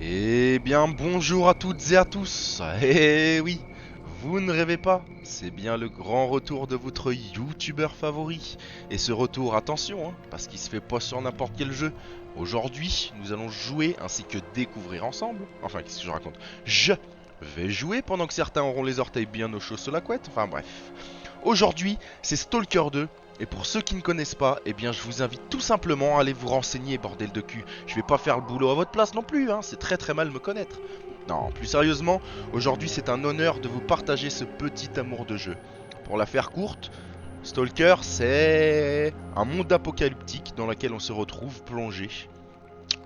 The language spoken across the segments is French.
Eh bien, bonjour à toutes et à tous. Eh oui, vous ne rêvez pas, c'est bien le grand retour de votre youtubeur favori. Et ce retour, attention, parce qu'il se fait pas sur n'importe quel jeu. Aujourd'hui, nous allons jouer ainsi que découvrir ensemble. Enfin, qu'est-ce que je raconte? Je vais jouer pendant que certains auront les orteils bien au chaud sous la couette. Enfin bref. Aujourd'hui, c'est Stalker 2. Et pour ceux qui ne connaissent pas, eh bien je vous invite tout simplement à aller vous renseigner, bordel de cul. Je vais pas faire le boulot à votre place non plus, c'est très très mal me connaître. Non, plus sérieusement, aujourd'hui c'est un honneur de vous partager ce petit amour de jeu. Pour la faire courte, Stalker c'est un monde apocalyptique dans lequel on se retrouve plongé,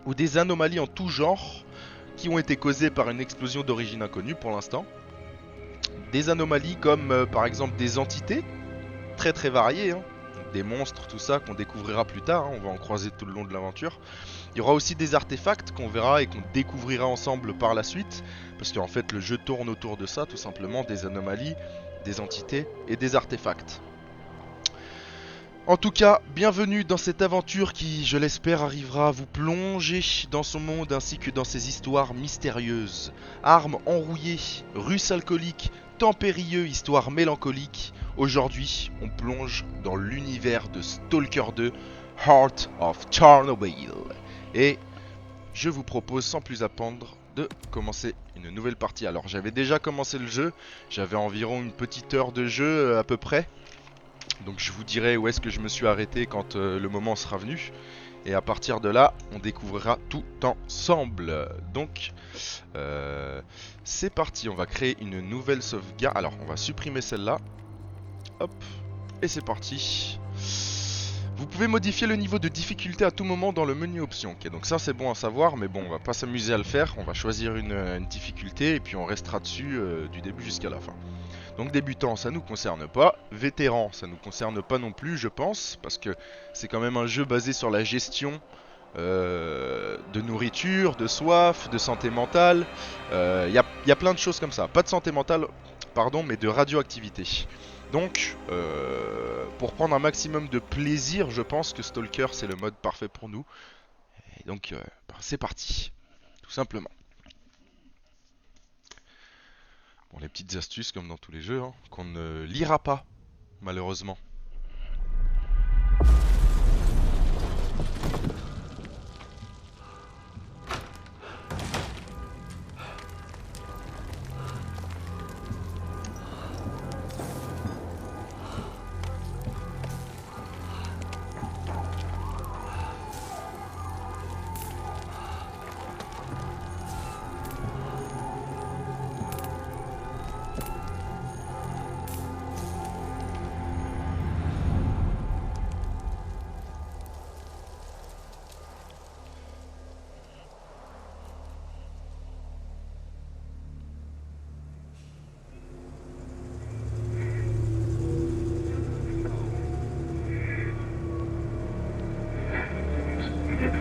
où des anomalies en tout genre, qui ont été causées par une explosion d'origine inconnue pour l'instant. Des anomalies comme par exemple des entités, très très variées, des monstres, tout ça, qu'on découvrira plus tard, on va en croiser tout le long de l'aventure. Il y aura aussi des artefacts qu'on verra et qu'on découvrira ensemble par la suite, parce qu'en fait le jeu tourne autour de ça, tout simplement, des anomalies, des entités et des artefacts. En tout cas, bienvenue dans cette aventure qui, je l'espère, arrivera à vous plonger dans son monde ainsi que dans ses histoires mystérieuses. Armes enrouillées, Russes alcooliques, temps périlleux, histoire mélancolique. Aujourd'hui, on plonge dans l'univers de Stalker 2, Heart of Chernobyl. Et je vous propose sans plus attendre de commencer une nouvelle partie. Alors j'avais déjà commencé le jeu, j'avais environ une petite heure de jeu à peu près. Donc je vous dirai où est-ce que je me suis arrêté quand le moment sera venu. Et à partir de là, on découvrira tout ensemble. Donc, c'est parti. On va créer une nouvelle sauvegarde. Alors, on va supprimer celle-là. Hop. Et c'est parti. Vous pouvez modifier le niveau de difficulté à tout moment dans le menu options. Ok, donc ça c'est bon à savoir, mais bon, on va pas s'amuser à le faire. On va choisir une difficulté et puis on restera dessus du début jusqu'à la fin. Donc débutant, ça nous concerne pas. Vétéran, ça nous concerne pas non plus, je pense, parce que c'est quand même un jeu basé sur la gestion de nourriture, de soif, de santé mentale. Y a plein de choses comme ça. Pas de santé mentale, pardon, mais de radioactivité. Donc, pour prendre un maximum de plaisir, je pense que Stalker c'est le mode parfait pour nous. Et donc, c'est parti, tout simplement. Bon, les petites astuces comme dans tous les jeux, qu'on ne lira pas, malheureusement.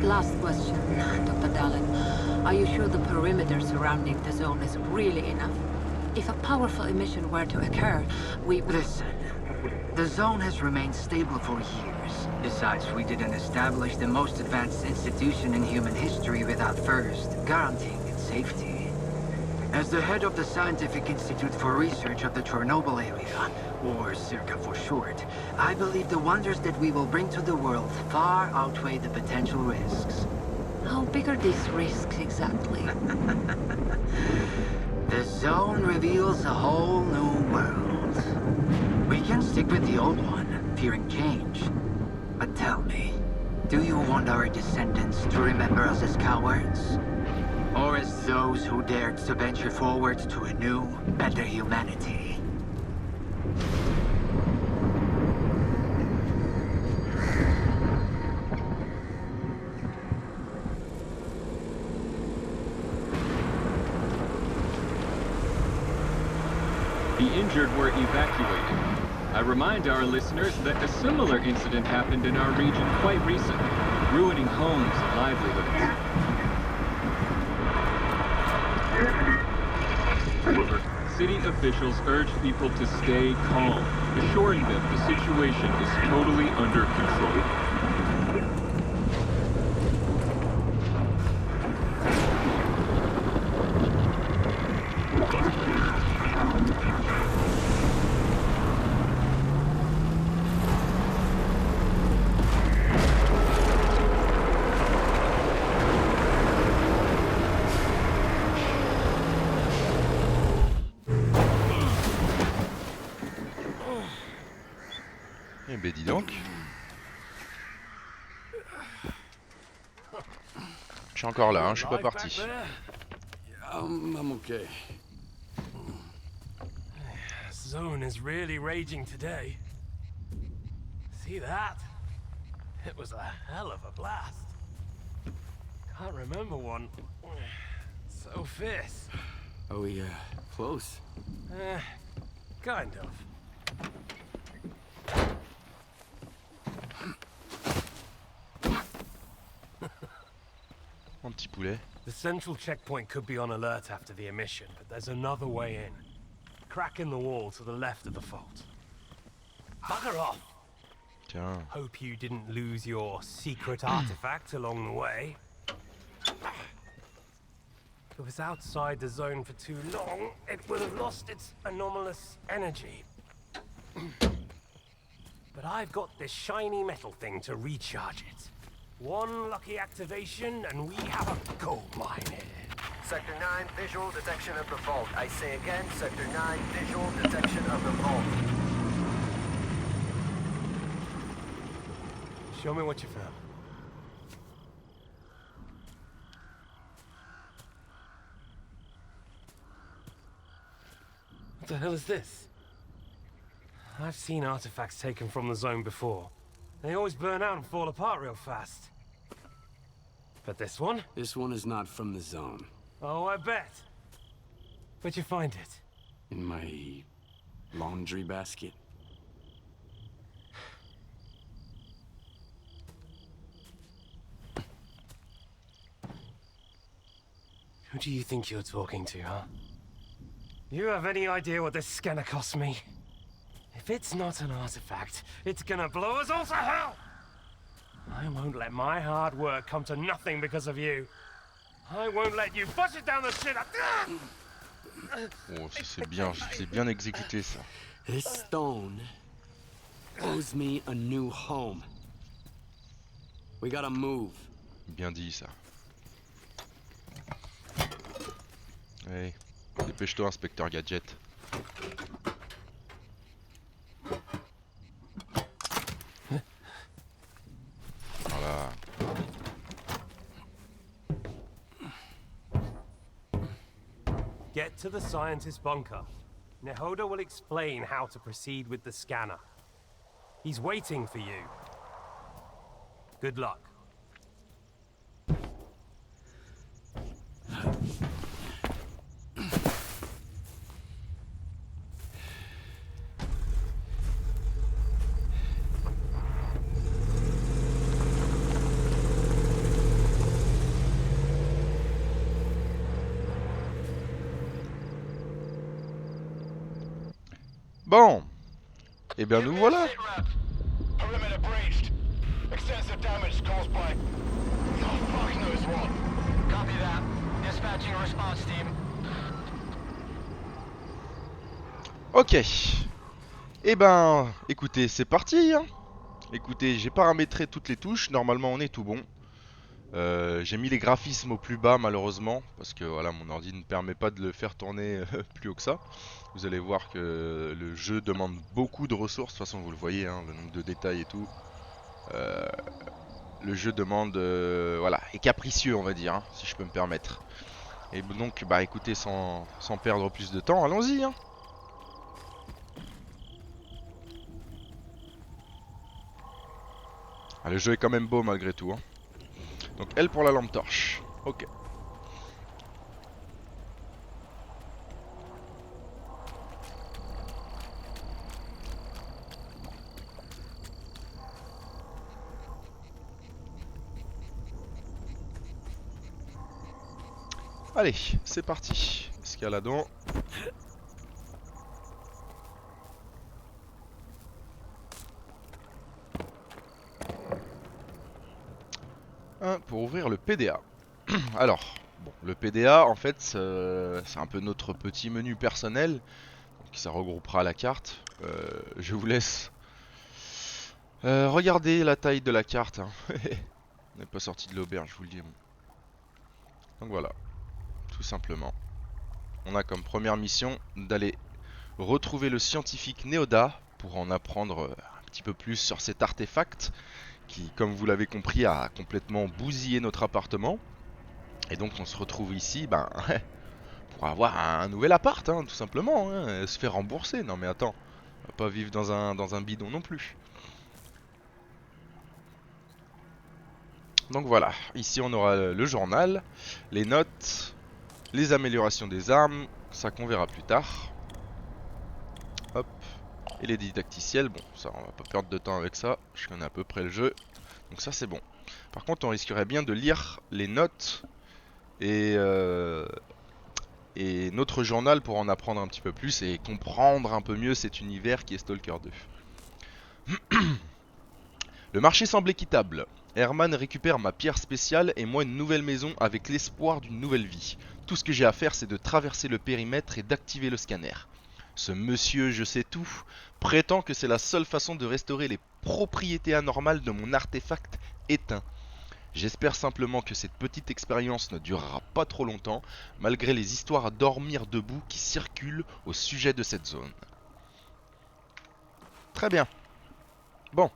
Last question, Dr. Dallin. Are you sure the perimeter surrounding the zone is really enough? If a powerful emission were to occur, we would... Listen, the zone has remained stable for years. Besides, we didn't establish the most advanced institution in human history without first guaranteeing its safety. As the head of the Scientific Institute for Research of the Chernobyl area, or CIRCA for short, I believe the wonders that we will bring to the world far outweigh the potential risks. How big are these risks exactly? The zone reveals a whole new world. We can stick with the old one, fearing change. But tell me, do you want our descendants to remember us as cowards? Or as those who dared to venture forward to a new, better humanity? The injured were evacuated. I remind our listeners that a similar incident happened in our region quite recently, ruining homes and livelihoods. City officials urge people to stay calm, assuring them the situation is totally under control. Ben dis donc. Je suis encore là, hein, je suis pas parti. I'm okay. Zone is really raging today. See that? It was a hell of a blast. Can't remember one so fierce. Are we, close? Kind of. Mon petit poulet. The central checkpoint could be on alert after the emission, but there's another way in. Crack in the wall to the left of the fault. Bugger off! Tiens. Hope you didn't lose your secret artifact along the way. If it was outside the zone for too long, it would have lost its anomalous energy. But I've got this shiny metal thing to recharge it. One lucky activation, and we have a gold mine here. Sector 9, visual detection of the vault. I say again, Sector 9, visual detection of the vault. Show me what you found. What the hell is this? I've seen artifacts taken from the zone before. They always burn out and fall apart real fast. But this one? This one is not from the zone. Oh, I bet. Where'd you find it? In my laundry basket. Who do you think you're talking to, huh? You have any idea what this scanner cost me? If it's not an artifact, it's gonna blow us all to hell! I won't let my hard work come to nothing because of you. I won't let you push it down the shit. Oh, ça c'est bien exécuté ça. This stone owes me a new home. We gotta move. Bien dit ça. Allez, dépêche-toi, inspecteur Gadget. Voilà. Get to the scientist bunker. Nehoda will explain how to proceed with the scanner. He's waiting for you. Good luck. Bon. Eh bien nous voilà. Perimeter breached. Extensive damage caused by... Oh, fuck knows what. Copy that. Dispatching a response team. Ok. Eh ben, écoutez, c'est parti, hein. Écoutez, j'ai paramétré toutes les touches, normalement on est tout bon. J'ai mis les graphismes au plus bas malheureusement, parce que voilà, mon ordi ne permet pas de le faire tourner plus haut que ça. Vous allez voir que le jeu demande beaucoup de ressources, de toute façon vous le voyez, hein, le nombre de détails et tout. Le jeu demande, voilà, est capricieux on va dire, hein, si je peux me permettre. Et donc, bah écoutez, sans perdre plus de temps, allons-y, hein. Ah, le jeu est quand même beau malgré tout, hein. Donc L pour la lampe torche. Ok. Allez, c'est parti. Escaladons. Pour ouvrir le PDA. Alors, bon, le PDA en fait c'est un peu notre petit menu personnel. Donc ça regroupera la carte. Je vous laisse regarder la taille de la carte, hein. On n'est pas sorti de l'auberge, je vous le dis. Donc voilà, tout simplement. On a comme première mission d'aller retrouver le scientifique Nehoda pour en apprendre un petit peu plus sur cet artefact qui, comme vous l'avez compris, a complètement bousillé notre appartement. Et donc on se retrouve ici, ben, pour avoir un nouvel appart, hein, tout simplement, hein, se faire rembourser. Non mais attends, on va pas vivre dans un bidon non plus. Donc voilà, ici on aura le journal, les notes, les améliorations des armes, ça qu'on verra plus tard. Hop, et les didacticiels, bon ça on va pas perdre de temps avec ça, je connais à peu près le jeu, donc ça c'est bon. Par contre on risquerait bien de lire les notes et notre journal pour en apprendre un petit peu plus et comprendre un peu mieux cet univers qui est Stalker 2. Le marché semble équitable. Herman récupère ma pierre spéciale et moi une nouvelle maison avec l'espoir d'une nouvelle vie. Tout ce que j'ai à faire c'est de traverser le périmètre et d'activer le scanner. Ce monsieur je sais tout prétend que c'est la seule façon de restaurer les propriétés anormales de mon artefact éteint. J'espère simplement que cette petite expérience ne durera pas trop longtemps, malgré les histoires à dormir debout qui circulent au sujet de cette zone. Très bien. Bon.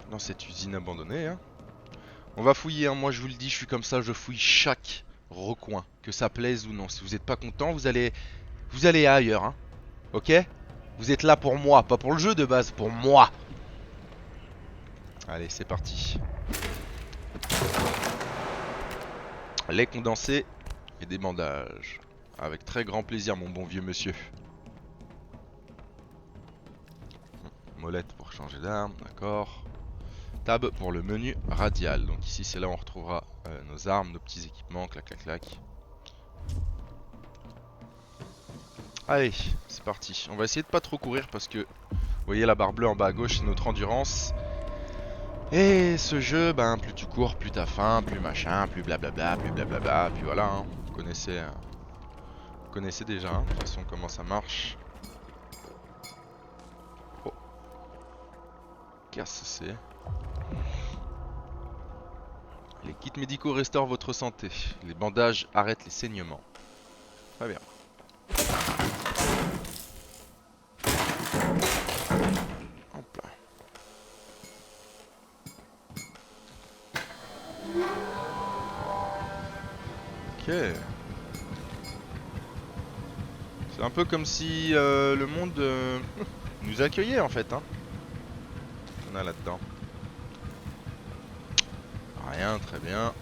Dans cette usine abandonnée, hein. On va fouiller, hein. Moi je vous le dis, je suis comme ça, je fouille chaque recoin, que ça plaise ou non. Si vous n'êtes pas content, vous allez ailleurs, hein. Ok ? Vous êtes là pour moi, pas pour le jeu de base, pour moi. Allez, c'est parti. Lait condensé et des bandages. Avec très grand plaisir, mon bon vieux monsieur. Molette pour changer d'arme, d'accord. Tab pour le menu radial. Donc ici, c'est là où on retrouvera nos armes, nos petits équipements, clac, clac, clac. Allez, c'est parti. On va essayer de pas trop courir parce que vous voyez la barre bleue en bas à gauche, c'est notre endurance. Et ce jeu, ben plus tu cours, plus t'as faim, plus machin, plus blablabla, puis voilà. Hein. Vous connaissez déjà, hein, de toute façon comment ça marche. Oh. Qu'est-ce que c'est ? Les kits médicaux restaurent votre santé. Les bandages arrêtent les saignements. Très bien. Hop là. Ok. C'est un peu comme si le monde nous accueillait en fait. Hein. On a là-dedans. Rien, très bien.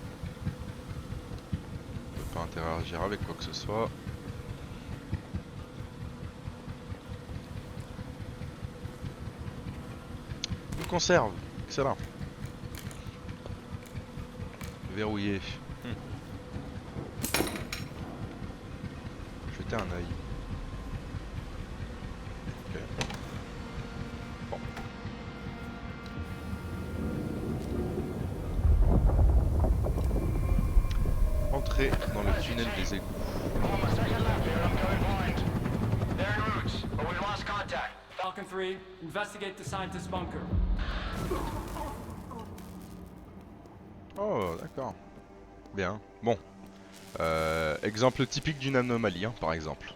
On peut pas interagir avec quoi que ce soit. Une conserve, excellent. Verrouillé. Jeter un œil. Ok. Bon. Entrer dans le tunnel des égouts. On my second lap here, I'm going blind. They're en route, but we've lost contact. Falcon 3, investigate the scientist bunker. Oh, d'accord. Bien. Bon. Exemple typique d'une anomalie, hein, par exemple.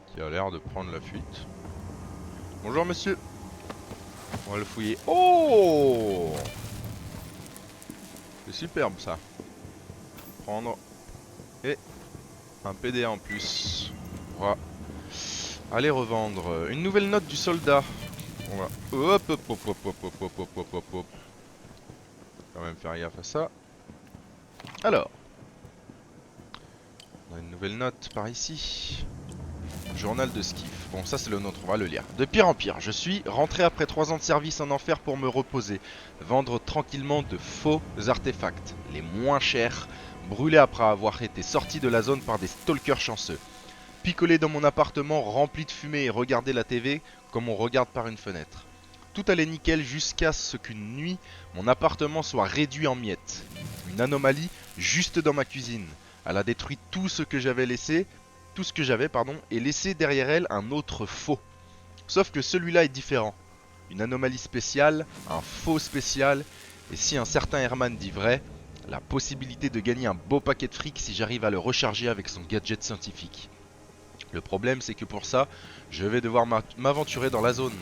Qui a l'air de prendre la fuite. Bonjour, monsieur. On va le fouiller. Oh! C'est superbe, ça. Prendre. Et un PDA en plus. On va aller revendre. Une nouvelle note du soldat. On va... Hop, hop, hop, hop, hop, hop, hop, hop, hop, hop. Quand même faire gaffe à ça. Alors. On a une nouvelle note par ici. Journal de Skiff. Bon, ça c'est le nôtre, on va le lire. De pire en pire, je suis rentré après 3 ans de service en enfer pour me reposer. Vendre tranquillement de faux artefacts, les moins chers, brûlés après avoir été sorti de la zone par des stalkers chanceux. Picoler dans mon appartement rempli de fumée et regarder la TV comme on regarde par une fenêtre. Tout allait nickel jusqu'à ce qu'une nuit, mon appartement soit réduit en miettes. Une anomalie juste dans ma cuisine. Elle a détruit tout ce que j'avais et laissé derrière elle un autre faux. Sauf que celui-là est différent. Une anomalie spéciale, un faux spécial, et si un certain Herman dit vrai, La possibilité de gagner un beau paquet de fric si j'arrive à le recharger avec son gadget scientifique. Le problème c'est que pour ça, je vais devoir m'aventurer dans la zone.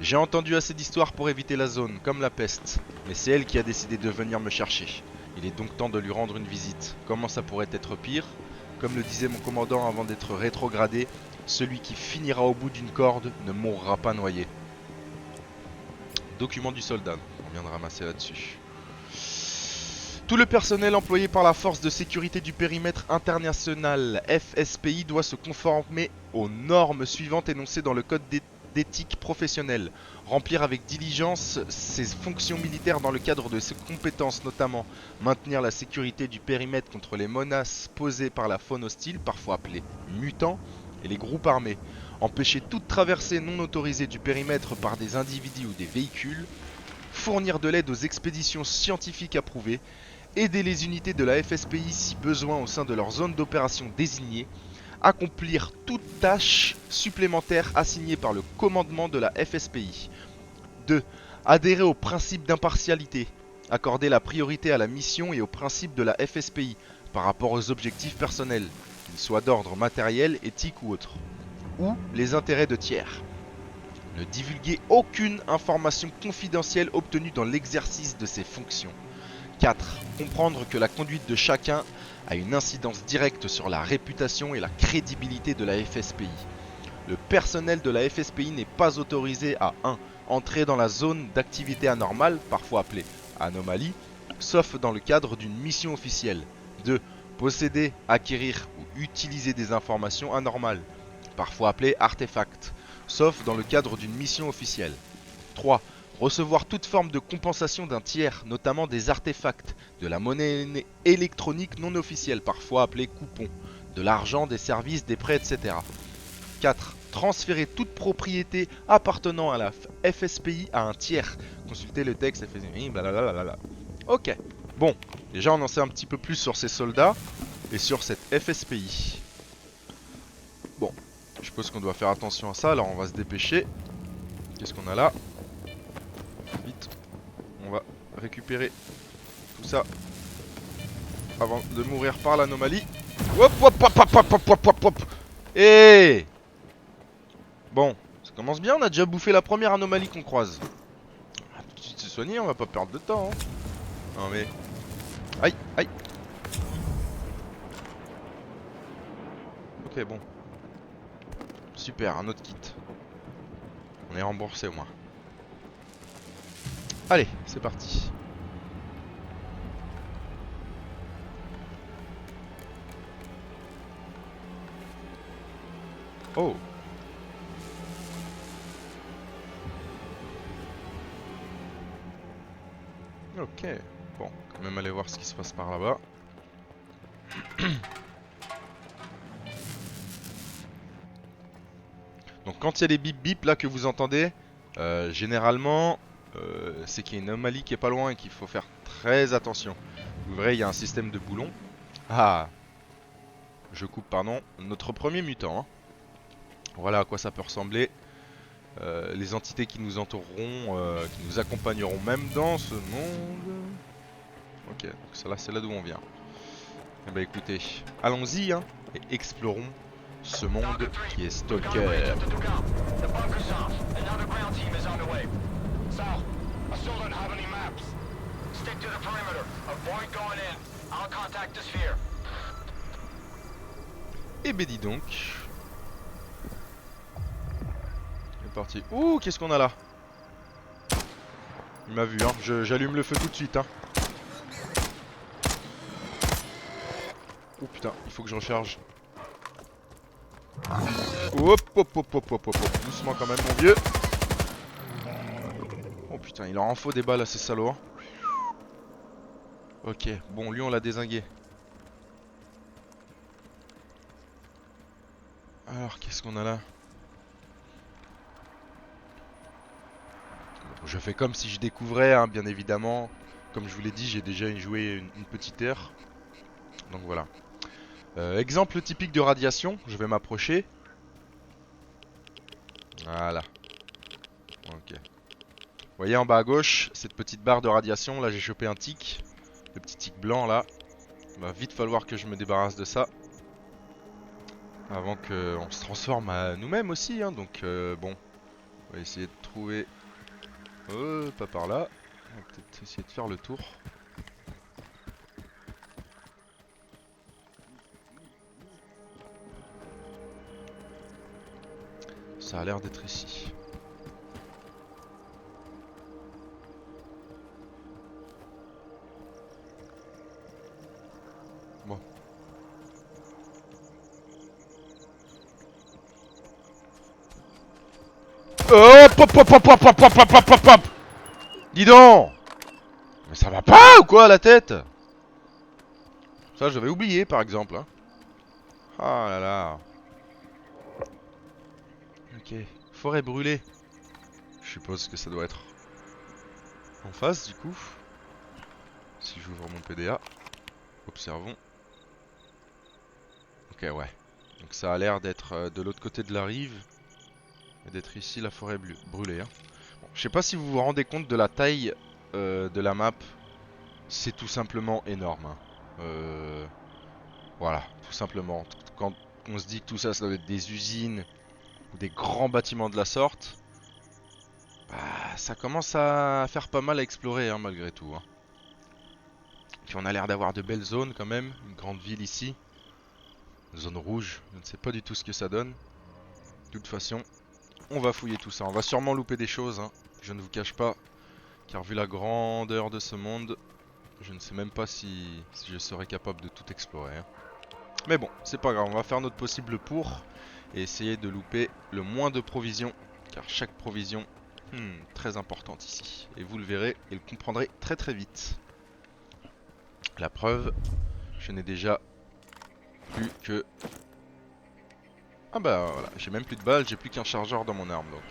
J'ai entendu assez d'histoires pour éviter la zone, comme la peste. Mais c'est elle qui a décidé de venir me chercher. Il est donc temps de lui rendre une visite. Comment ça pourrait être pire? Comme le disait mon commandant avant d'être rétrogradé, celui qui finira au bout d'une corde ne mourra pas noyé. Document du soldat, on vient de ramasser là-dessus. Tout le personnel employé par la force de sécurité du périmètre international FSPI doit se conformer aux normes suivantes énoncées dans le code d'éthique professionnelle. Remplir avec diligence ses fonctions militaires dans le cadre de ses compétences, notamment maintenir la sécurité du périmètre contre les menaces posées par la faune hostile, parfois appelée mutants, et les groupes armés. Empêcher toute traversée non autorisée du périmètre par des individus ou des véhicules. Fournir de l'aide aux expéditions scientifiques approuvées. Aider les unités de la FSPI si besoin au sein de leur zone d'opération désignée. Accomplir toute tâche supplémentaire assignée par le commandement de la FSPI. 2. Adhérer au principe d'impartialité. Accorder la priorité à la mission et au principe de la FSPI par rapport aux objectifs personnels, qu'ils soient d'ordre matériel, éthique ou autre. Ou les intérêts de tiers. Ne divulguer aucune information confidentielle obtenue dans l'exercice de ses fonctions. 4. Comprendre que la conduite de chacun a une incidence directe sur la réputation et la crédibilité de la FSPI. Le personnel de la FSPI n'est pas autorisé à 1. Entrer dans la zone d'activité anormale, parfois appelée anomalie, sauf dans le cadre d'une mission officielle. 2. Posséder, acquérir ou utiliser des informations anormales, parfois appelées artefacts, sauf dans le cadre d'une mission officielle. 3. Recevoir toute forme de compensation d'un tiers, notamment des artefacts, de la monnaie électronique non officielle, parfois appelée coupon, de l'argent, des services, des prêts, etc. 4. Transférer toute propriété appartenant à la FSPI à un tiers. Consultez le texte FSPI, blablabla. Ok, bon, déjà on en sait un petit peu plus sur ces soldats et sur cette FSPI. Bon, je suppose qu'on doit faire attention à ça, alors on va se dépêcher. Qu'est-ce qu'on a là? Vite, on va récupérer tout ça avant de mourir par l'anomalie. Hop, hop, hop, hop, hop, hop, hop, hop, hop. Et bon, ça commence bien, on a déjà bouffé la première anomalie qu'on croise. Tout de suite se soigner, on va pas perdre de temps. Hein. Non mais... Aïe, aïe. Ok, bon. Super, un autre kit. On est remboursé au moins. Allez, c'est parti. Oh. Ok. Bon, quand même aller voir ce qui se passe par là-bas. Donc quand il y a les bip bip là que vous entendez, généralement c'est qu'il y a une anomalie qui est pas loin et qu'il faut faire très attention. Vous verrez, il y a un système de boulons. Ah, je coupe, pardon, notre premier mutant. Hein. Voilà à quoi ça peut ressembler. Les entités qui nous entoureront, qui nous accompagneront même dans ce monde. Ok, donc ça là c'est là d'où on vient. Eh ben écoutez, allons-y hein, et explorons ce monde qui est Stalker. Et ben dis donc. C'est parti. Ouh, qu'est-ce qu'on a là? Il m'a vu hein, j'allume le feu tout de suite hein. Oh putain, il faut que je recharge. Hop hop hop hop hop hop, doucement quand même mon vieux. Oh putain, il leur en faut des balles à ces salauds hein. Ok, bon lui on l'a dézingué. Alors qu'est-ce qu'on a là? Je fais comme si je découvrais hein, bien évidemment. Comme je vous l'ai dit, j'ai déjà joué une petite heure. Donc voilà. Exemple typique de radiation, je vais m'approcher. Voilà. Ok. Vous voyez en bas à gauche, cette petite barre de radiation, là j'ai chopé un tic. Le petit tic blanc là. Il va vite falloir que je me débarrasse de ça. Avant qu'on se transforme à nous-mêmes aussi, hein. Donc bon, on va essayer de trouver... Oh, pas par là. On va peut-être essayer de faire le tour. Ça a l'air d'être ici. Bon. Hop, hop, hop, hop, hop, hop, hop, hop, hop, hop, hop. Dis donc. Mais ça va pas ou quoi la tête? Ça j'avais oublié par exemple, hein. Ah là là. Ok, forêt brûlée. Je suppose que ça doit être en face du coup. Si j'ouvre mon PDA. Observons. Ok, ouais. Donc ça a l'air d'être de l'autre côté de la rive. Et d'être ici la forêt brûlée. Hein. Bon, je sais pas si vous vous rendez compte de la taille de la map. C'est tout simplement énorme. Hein. Voilà, tout simplement. Quand on se dit que tout ça, ça doit être des usines ou des grands bâtiments de la sorte, bah, ça commence à faire pas mal à explorer hein, malgré tout. Hein. Puis on a l'air d'avoir de belles zones quand même. Une grande ville ici. Une zone rouge. Je ne sais pas du tout ce que ça donne. De toute façon, on va fouiller tout ça. On va sûrement louper des choses. Hein. Je ne vous cache pas. Car vu la grandeur de ce monde, je ne sais même pas si je serais capable de tout explorer. Hein. Mais bon, c'est pas grave. On va faire notre possible pour. Et essayer de louper le moins de provisions. Car chaque provision, très importante ici. Et vous le verrez et le comprendrez très très vite. La preuve, je n'ai déjà plus que... Ah bah voilà, j'ai même plus de balles, j'ai plus qu'un chargeur dans mon arme donc.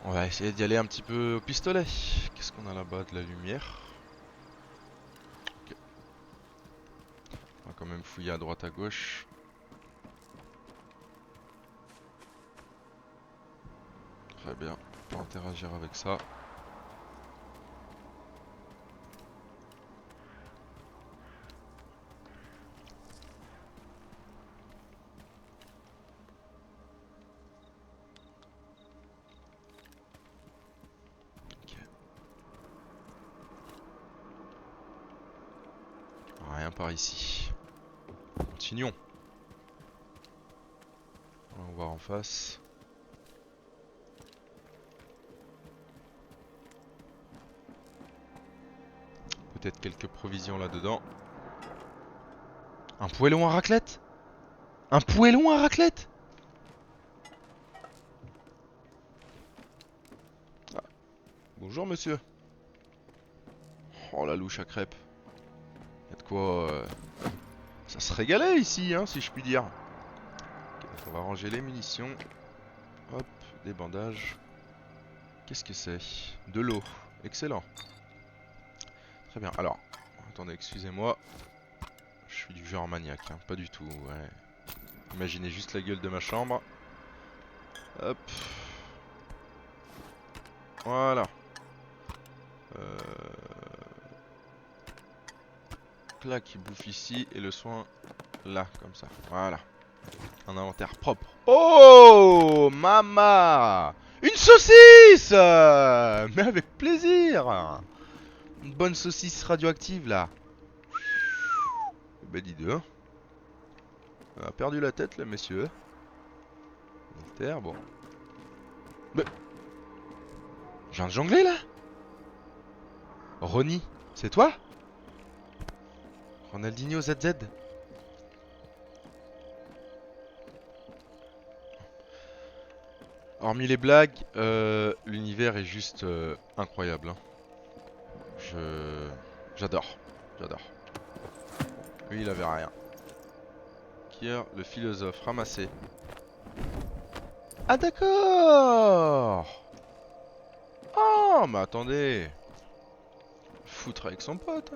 On va essayer d'y aller un petit peu au pistolet. Qu'est-ce qu'on a là-bas? De la lumière. Okay. On va quand même fouiller à droite à gauche. Très bien, on peut interagir avec ça. Rien par ici. Continuons. On va voir en face. Peut-être quelques provisions là-dedans. Un poêlon à raclette? Un poêlon à raclette? Ah. Bonjour monsieur. Oh la louche à crêpes. Y'a de quoi... Ça se régalait ici, hein, si je puis dire. Okay, donc on va ranger les munitions. Hop, des bandages. Qu'est-ce que c'est? De l'eau. Excellent. Très bien. Alors, attendez, excusez-moi. Je suis du genre maniaque, hein, pas du tout, ouais. Imaginez juste la gueule de ma chambre. Hop. Voilà. Là qui bouffe ici et le soin là, comme ça. Voilà. Un inventaire propre. Oh, mama! Une saucisse! Mais avec plaisir! Une bonne saucisse radioactive là. Ben dis donc. On a perdu la tête là, messieurs. Inventaire, bon. Mais... Je viens de jongler là? Ronnie, c'est toi? Ronaldinho ZZ. Hormis les blagues, l'univers est juste incroyable. Hein. J'adore. J'adore. Lui, il avait rien. Kier, le philosophe, ramassé. Ah d'accord. Oh, mais attendez. Foutre avec son pote.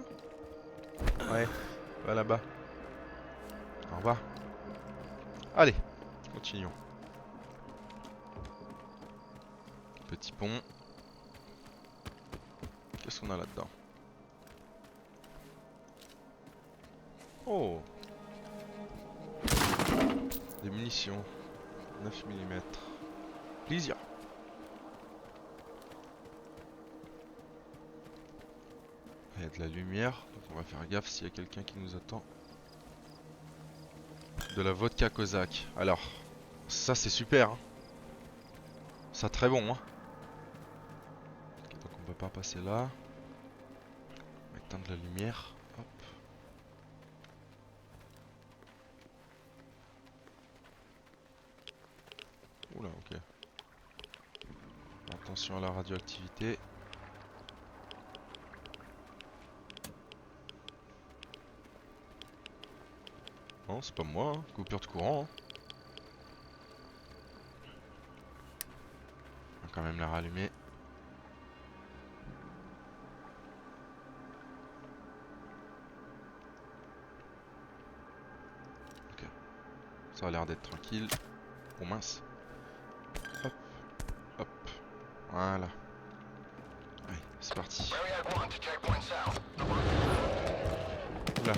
Ouais, va là-bas. Au revoir. Allez, continuons. petit pont. Qu'est-ce qu'on a là-dedans? Oh! Des munitions. 9 mm. Plaisir. Il y a de la lumière, donc on va faire gaffe s'il y a quelqu'un qui nous attend. De la vodka cosaque. Alors, ça c'est super. Hein. Ça très bon. Hein. Okay, donc on peut pas passer là. On va éteindre la lumière. Hop. Oula, ok. Attention à la radioactivité. Non, c'est pas moi, hein. Coupure de courant. Hein. On va quand même la rallumer. Ok. Ça a l'air d'être tranquille. Oh mince. Hop. Hop. Voilà. Allez, c'est parti. Oula.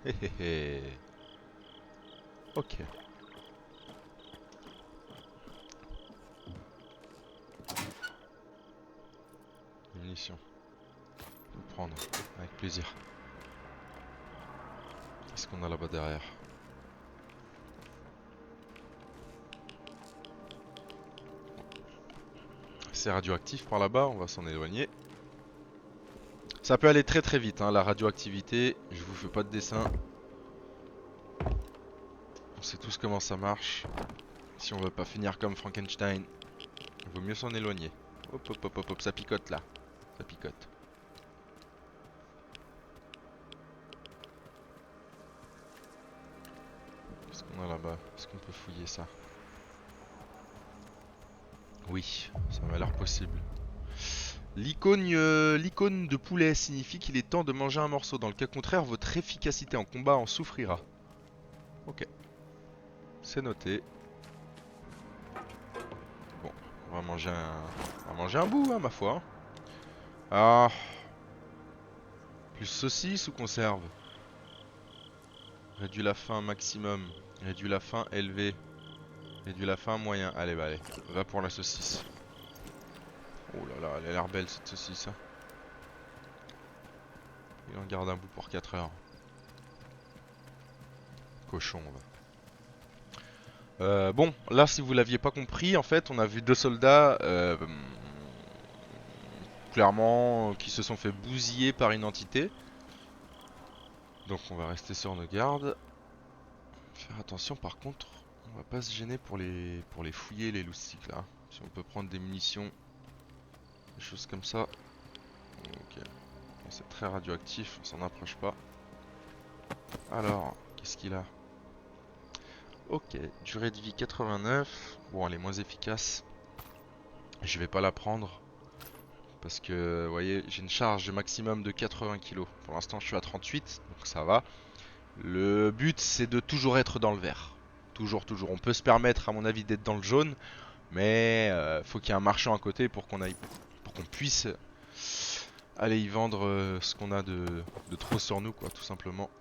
Hé hé hé. Ok. Munitions. Je vais prendre avec plaisir. Qu'est-ce qu'on a là-bas derrière? C'est radioactif par là-bas, on va s'en éloigner. Ça peut aller très très vite, hein, la radioactivité. Je vous fais pas de dessin. On sait tous comment ça marche. Si on veut pas finir comme Frankenstein, il vaut mieux s'en éloigner. Hop hop hop hop hop, ça picote là. Ça picote. Qu'est-ce qu'on a là-bas? Est-ce qu'on peut fouiller ça? Oui, ça m'a l'air possible. L'icône de poulet signifie qu'il est temps de manger un morceau. Dans le cas contraire, votre efficacité en combat en souffrira. Ok. C'est noté. Bon, on va manger un bout, hein, ma foi. Ah. Plus saucisse ou conserve? Réduit la faim maximum. Réduit la faim élevé. Réduit la faim moyen. Allez, bah allez. Va pour la saucisse. Oh là là, elle a l'air belle cette saucisse. Hein. Il en garde un bout pour 4 heures. Cochon, va. Bon, là si vous l'aviez pas compris, en fait on a vu 2 soldats clairement qui se sont fait bousiller par une entité. Donc on va rester sur nos gardes. Faire attention par contre, on va pas se gêner pour les fouiller les loustiques là. Si on peut prendre des munitions, des choses comme ça. Ok, c'est très radioactif, on s'en approche pas. Alors, qu'est-ce qu'il a? Ok, durée de vie 89. Bon, elle est moins efficace. Je vais pas la prendre. Parce que, vous voyez, j'ai une charge maximum de 80 kg. Pour l'instant, je suis à 38, donc ça va. Le but, c'est de toujours être dans le vert. Toujours, toujours. On peut se permettre, à mon avis, d'être dans le jaune. Mais faut qu'il y ait un marchand à côté pour qu'on puisse aller y vendre ce qu'on a de trop sur nous, quoi, tout simplement.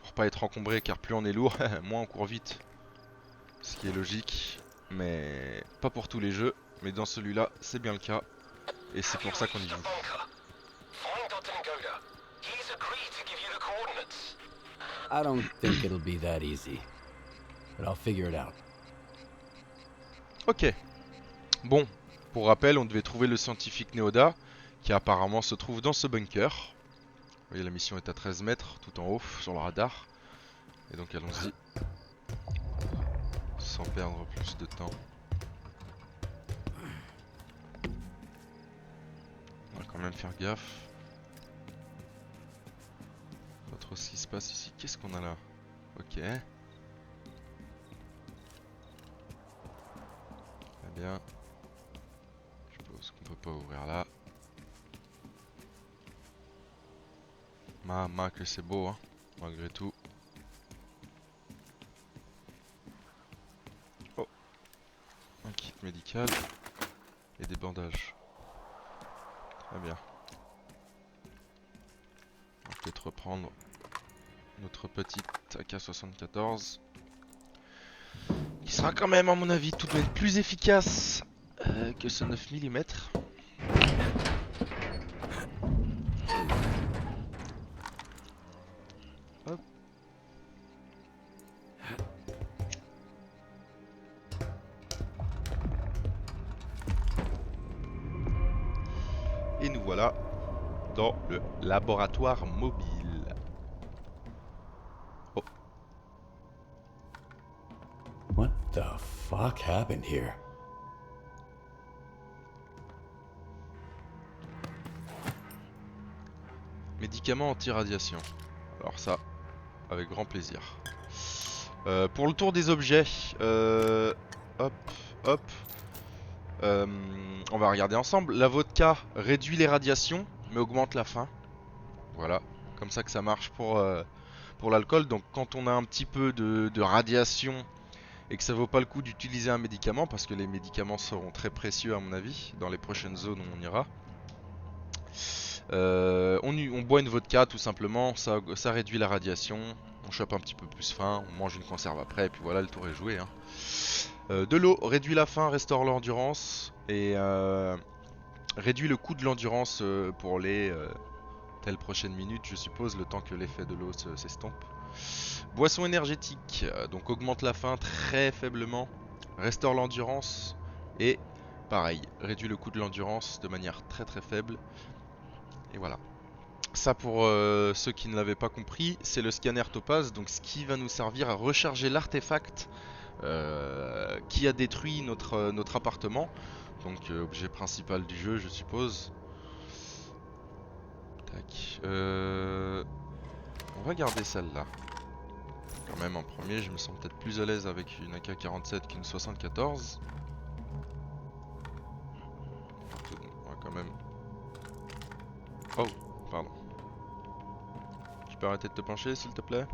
Pour pas être encombré, car plus on est lourd, moins on court vite. Ce qui est logique, mais pas pour tous les jeux. Mais dans celui-là, c'est bien le cas. Et c'est pour ça qu'on y joue. I don't think it'll be that easy, but I'll figure it out. Ok. Bon, pour rappel, on devait trouver le scientifique Néoda, qui apparemment se trouve dans ce bunker. Vous voyez, la mission est à 13 mètres, tout en haut, sur le radar. Et donc allons-y. Sans perdre plus de temps. On va quand même faire gaffe. Pas trop ce qui se passe ici. Qu'est-ce qu'on a là? Ok. Très bien. Je suppose qu'on peut pas ouvrir là. Maman que c'est beau, hein, malgré tout. kit médical et des bandages. Très bien. On va peut-être reprendre notre petite AK-74 qui sera quand même à mon avis tout de même plus efficace que ce 9 mm. Hop. Et nous voilà dans le laboratoire mobile. Oh. What the fuck happened here? Médicaments anti-radiation. Alors ça, avec grand plaisir. Pour le tour des objets, hop, hop. On va regarder ensemble. La vodka réduit les radiations, mais augmente la faim. Voilà, comme ça que ça marche pour l'alcool. Donc quand on a un petit peu de radiation et que ça vaut pas le coup d'utiliser un médicament, parce que les médicaments seront très précieux à mon avis dans les prochaines zones où on ira. On boit une vodka tout simplement, ça réduit la radiation, on chope un petit peu plus faim, on mange une conserve après et puis voilà, le tour est joué hein. De l'eau réduit la faim, restaure l'endurance et réduit le coût de l'endurance pour les telles prochaines minutes je suppose, le temps que l'effet de l'eau s'estompe. Boisson énergétique, donc augmente la faim très faiblement, restaure l'endurance et pareil, réduit le coût de l'endurance de manière très très faible. Et voilà. Ça pour ceux qui ne l'avaient pas compris, c'est le scanner Topaz, donc ce qui va nous servir à recharger l'artefact qui a détruit notre appartement. Donc objet principal du jeu je suppose. Tac. On va garder celle-là. Quand même en premier, je me sens peut-être plus à l'aise avec une AK-47 qu'une 74. On va quand même... Oh, pardon. Tu peux arrêter de te pencher s'il te plaît?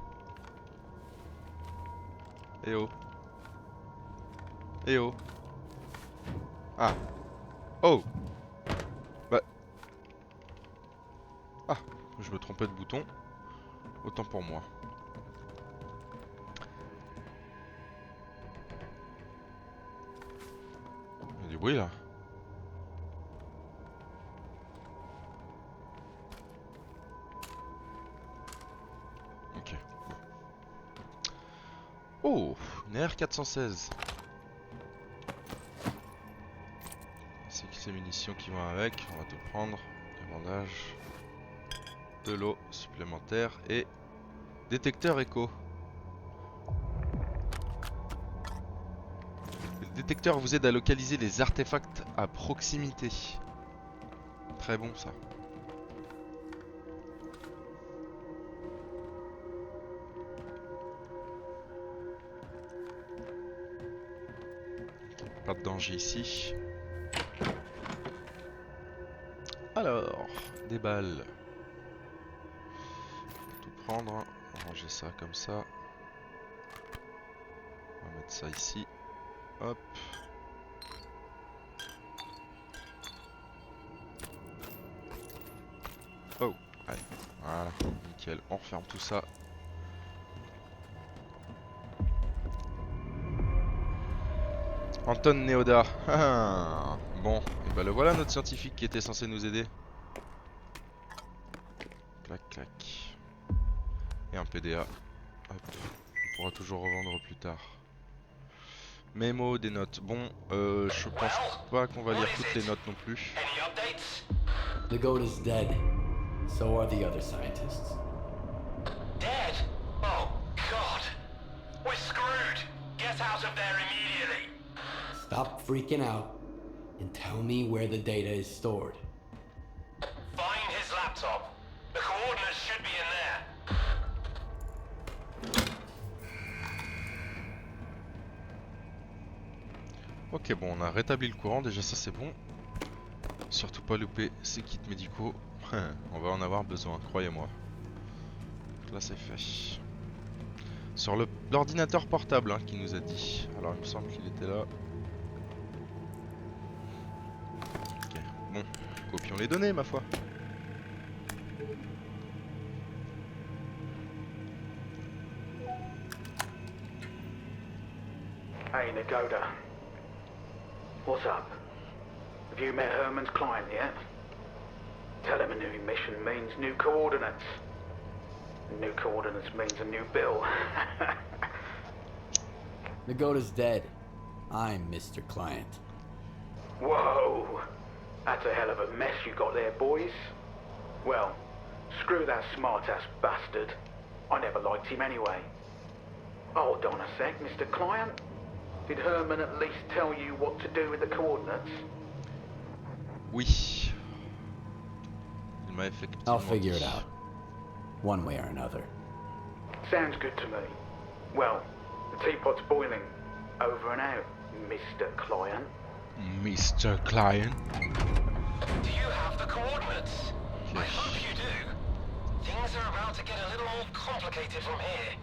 Eh oh. Eh oh. Ah. Oh. Bah. Ah, je me trompais de bouton. Autant pour moi. Il y a du bruit là. Ok. Oh, une R416. C'est que ces munitions qui vont avec, on va tout prendre. Des bandages, de l'eau supplémentaire et détecteur écho. Le détecteur vous aide à localiser les artefacts à proximité. Très bon ça. Pas de danger ici. Alors, des balles. Tout prendre, on va ranger ça comme ça. On va mettre ça ici. Hop. Oh, allez, voilà, nickel. On referme tout ça. Anton Neoda. Bon, et bah le voilà notre scientifique qui était censé nous aider. Clac clac. Et un PDA. Hop. On pourra toujours revendre plus tard. Mémo, des notes. Bon, je pense pas qu'on va lire toutes les notes non plus. The goat is dead. So are the other scientists. Dead? Oh, God. We're screwed. Get out of there immediately. Stop freaking out and tell me where the data is stored. Find his laptop. The coordinates should be in there. Ok, bon, on a rétabli le courant, déjà ça c'est bon. Surtout pas louper ces kits médicaux. On va en avoir besoin, croyez-moi. Là c'est fait. Sur l'ordinateur portable hein, qui nous a dit. Alors il me semble qu'il était là. Bon, copions les données, ma foi. Hey, Nagoda. What's up? Have you met Herman's client yet? Tell him a new mission means new coordinates. New coordinates means a new bill. Nagoda's dead. I'm Mr. Client. Whoa! That's a hell of a mess you got there, boys. Well, screw that smart-ass bastard. I never liked him anyway. Hold on a sec, Mr. Client. Did Herman at least tell you what to do with the coordinates? Oui. Il m'a effectivement I'll figure dit. it out. One way or another. Sounds good to me. Well, the teapot's boiling. Over and out, Mr. Client. Mr. Client. Do you have the coordinates? I hope you do. Things are about to get a little more complicated from here.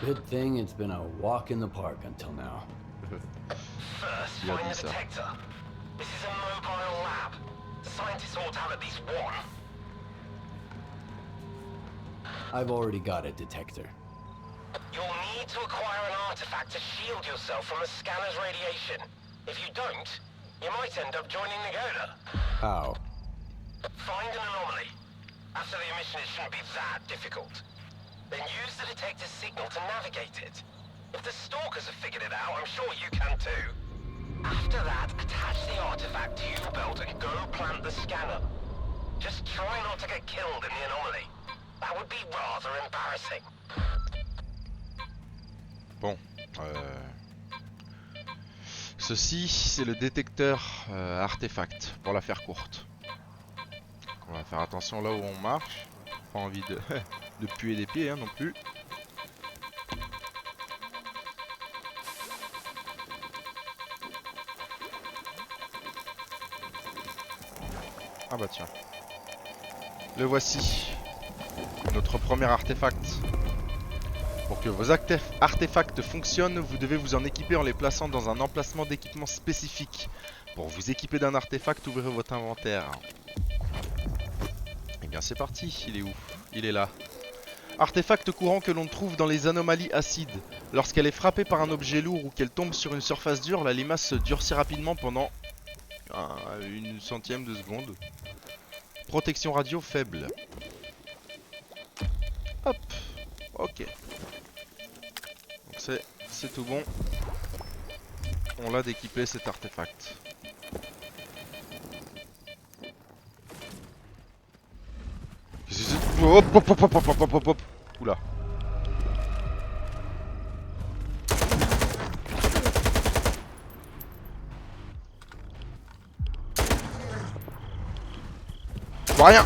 Good thing it's been a walk in the park until now. First, Yeah, find the Lisa. detector. This is a mobile lab. The scientists ought to have at least one. I've already got a detector. You'll need to acquire an artifact to shield yourself from the scanner's radiation. If you don't, you might end up joining Nagoda. How? Find an anomaly. After the emission, it shouldn't be that difficult. Then use the detector's signal to navigate it. If the stalkers have figured it out, I'm sure you can too. After that, attach the artifact to your belt and go plant the scanner. Just try not to get killed in the anomaly. That would be rather embarrassing. Bon. Ceci, c'est le détecteur artefact, pour la faire courte. Donc on va faire attention là où on marche. Pas envie de, de puer des pieds hein, non plus. Ah bah tiens. Le voici. Notre premier artefact. Pour que vos artefacts fonctionnent, vous devez vous en équiper en les plaçant dans un emplacement d'équipement spécifique. Pour vous équiper d'un artefact, ouvrez votre inventaire. Et bien c'est parti, il est où? Il est là. Artefact courant que l'on trouve dans les anomalies acides. Lorsqu'elle est frappée par un objet lourd ou qu'elle tombe sur une surface dure, la limace se durcit rapidement pendant une centième de seconde. Protection radio faible. Hop. Ok. Donc c'est tout bon. On l'a d'équiper cet artefact. Hop hop hop hop hop hop hop hop. Oula. Je vois rien.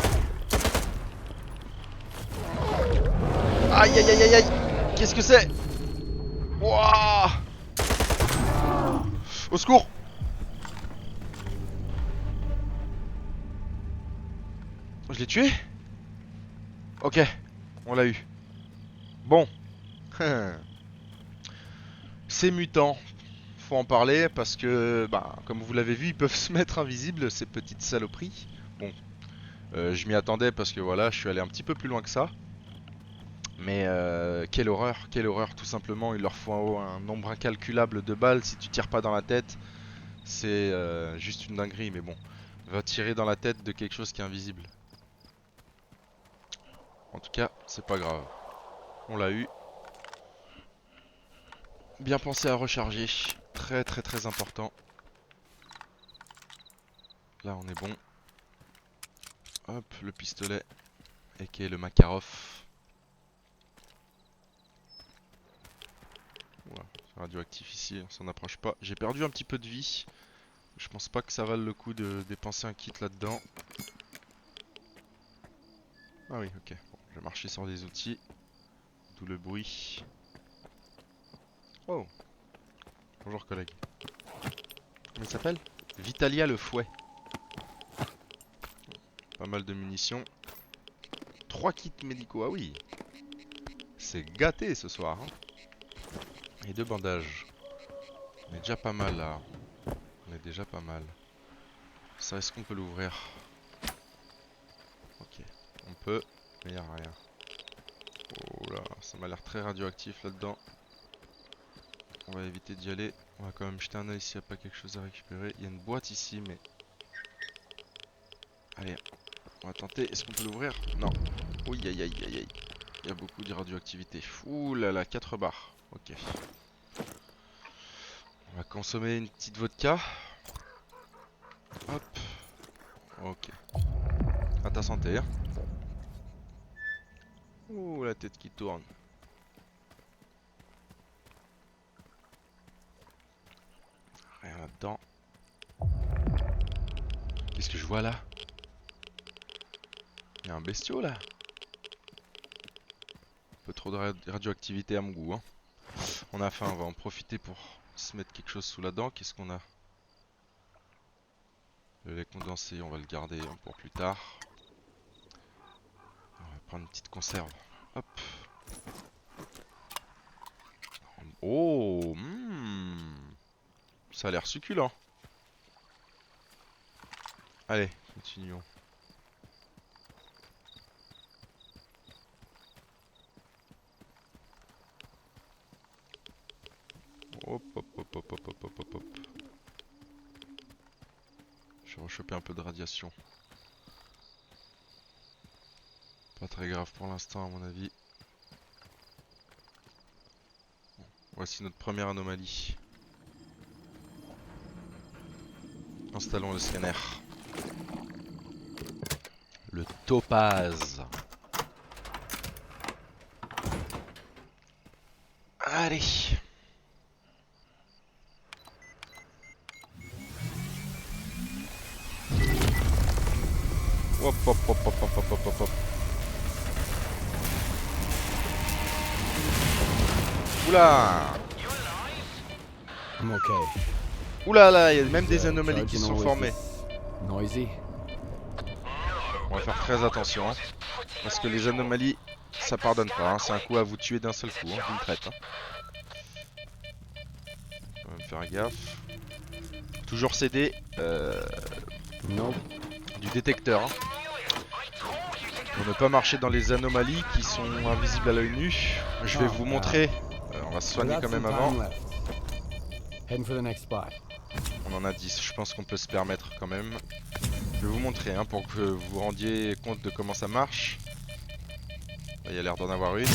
Aïe aïe aïe aïe aïe. Qu'est-ce que c'est? Wouah. Au secours. Je l'ai tué? Ok, on l'a eu. Bon. Ces mutants, faut en parler parce que, bah, comme vous l'avez vu, ils peuvent se mettre invisibles, ces petites saloperies. Bon, je m'y attendais parce que voilà, je suis allé un petit peu plus loin que ça. Mais quelle horreur, tout simplement. Il leur faut un nombre incalculable de balles. Si tu tires pas dans la tête, c'est juste une dinguerie. Mais bon, va tirer dans la tête de quelque chose qui est invisible. En tout cas, c'est pas grave. On l'a eu. Bien pensé à recharger. Très très très important. Là, on est bon. Hop, le pistolet. Et qui est le Makarov. Voilà, c'est radioactif ici, on s'en approche pas. J'ai perdu un petit peu de vie. Je pense pas que ça vaille le coup de dépenser un kit là-dedans. Ah oui, ok. Bon, je vais marcher sur des outils. D'où le bruit. Oh. Bonjour collègue. Comment il s'appelle? Vitalia le fouet. Pas mal de munitions. 3 kits médicaux, ah oui. C'est gâté ce soir. Hein. Et 2 bandages. On est déjà pas mal là. On est déjà pas mal. ça, est-ce qu'on peut l'ouvrir? Ok, on peut, mais y a rien. Oh là, ça m'a l'air très radioactif là-dedans. On va éviter d'y aller. On va quand même jeter un œil s'il n'y a pas quelque chose à récupérer. Il y a une boîte ici, mais... Allez, on va tenter. Est-ce qu'on peut l'ouvrir? Non. Oui, aïe aïe aïe aïe. Il y a beaucoup de radioactivité. Ouh là là, 4 barres. Ok. On va consommer une petite vodka. Hop. Ok. À ta santé. Hein. Ouh, la tête qui tourne. Rien là-dedans. Qu'est-ce que je vois là? Il y a un bestiau là. Un peu trop de radioactivité à mon goût. Hein. On a faim, on va en profiter pour se mettre quelque chose sous la dent. Qu'est-ce qu'on a? Le lait condensé, on va le garder pour plus tard. On va prendre une petite conserve. Hop. Oh, ça a l'air succulent. Allez, continuons. Hop, hop, hop, hop, hop, hop, hop, hop. Je vais rechoper un peu de radiation. Pas très grave pour l'instant à mon avis. Bon, voici notre première anomalie. Installons le scanner. Le topaz. Allez. Hop hop hop hop hop hop hop hop hop. Oula. I'm okay. Oula là, il y a même des anomalies qui sont formées. Noisy. On va faire très attention. Hein, parce que les anomalies, ça pardonne pas. Hein, c'est un coup à vous tuer d'un seul coup, hein, d'une traite. Hein. On va me faire gaffe. Toujours céder du détecteur. Hein. Pour ne pas marcher dans les anomalies qui sont invisibles à l'œil nu. Je vais vous montrer. On va se soigner quand même avant. On en a 10, je pense qu'on peut se permettre quand même. Je vais vous montrer hein, pour que vous vous rendiez compte de comment ça marche. Il y a l'air d'en avoir une.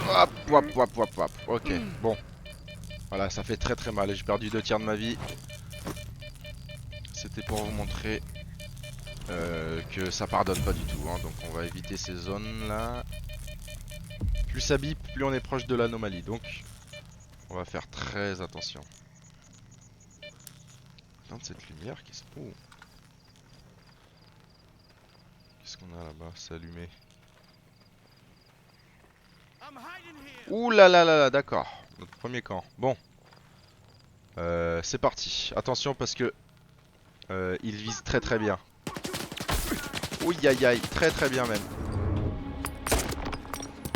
Hop, hop, hop, hop, hop. Ok, bon. Voilà, ça fait très très mal. J'ai perdu 2 tiers de ma vie. C'était pour vous montrer que ça pardonne pas du tout. Hein. Donc on va éviter ces zones là. Plus ça bip, plus on est proche de l'anomalie. Donc on va faire très attention. Regarde cette lumière, qu'est-ce qu'on a là-bas? C'est allumé. Ouh là là là là, d'accord. Notre premier camp. Bon. C'est parti. Attention parce que il vise très très bien. Ouh aïe aïe, très très bien même.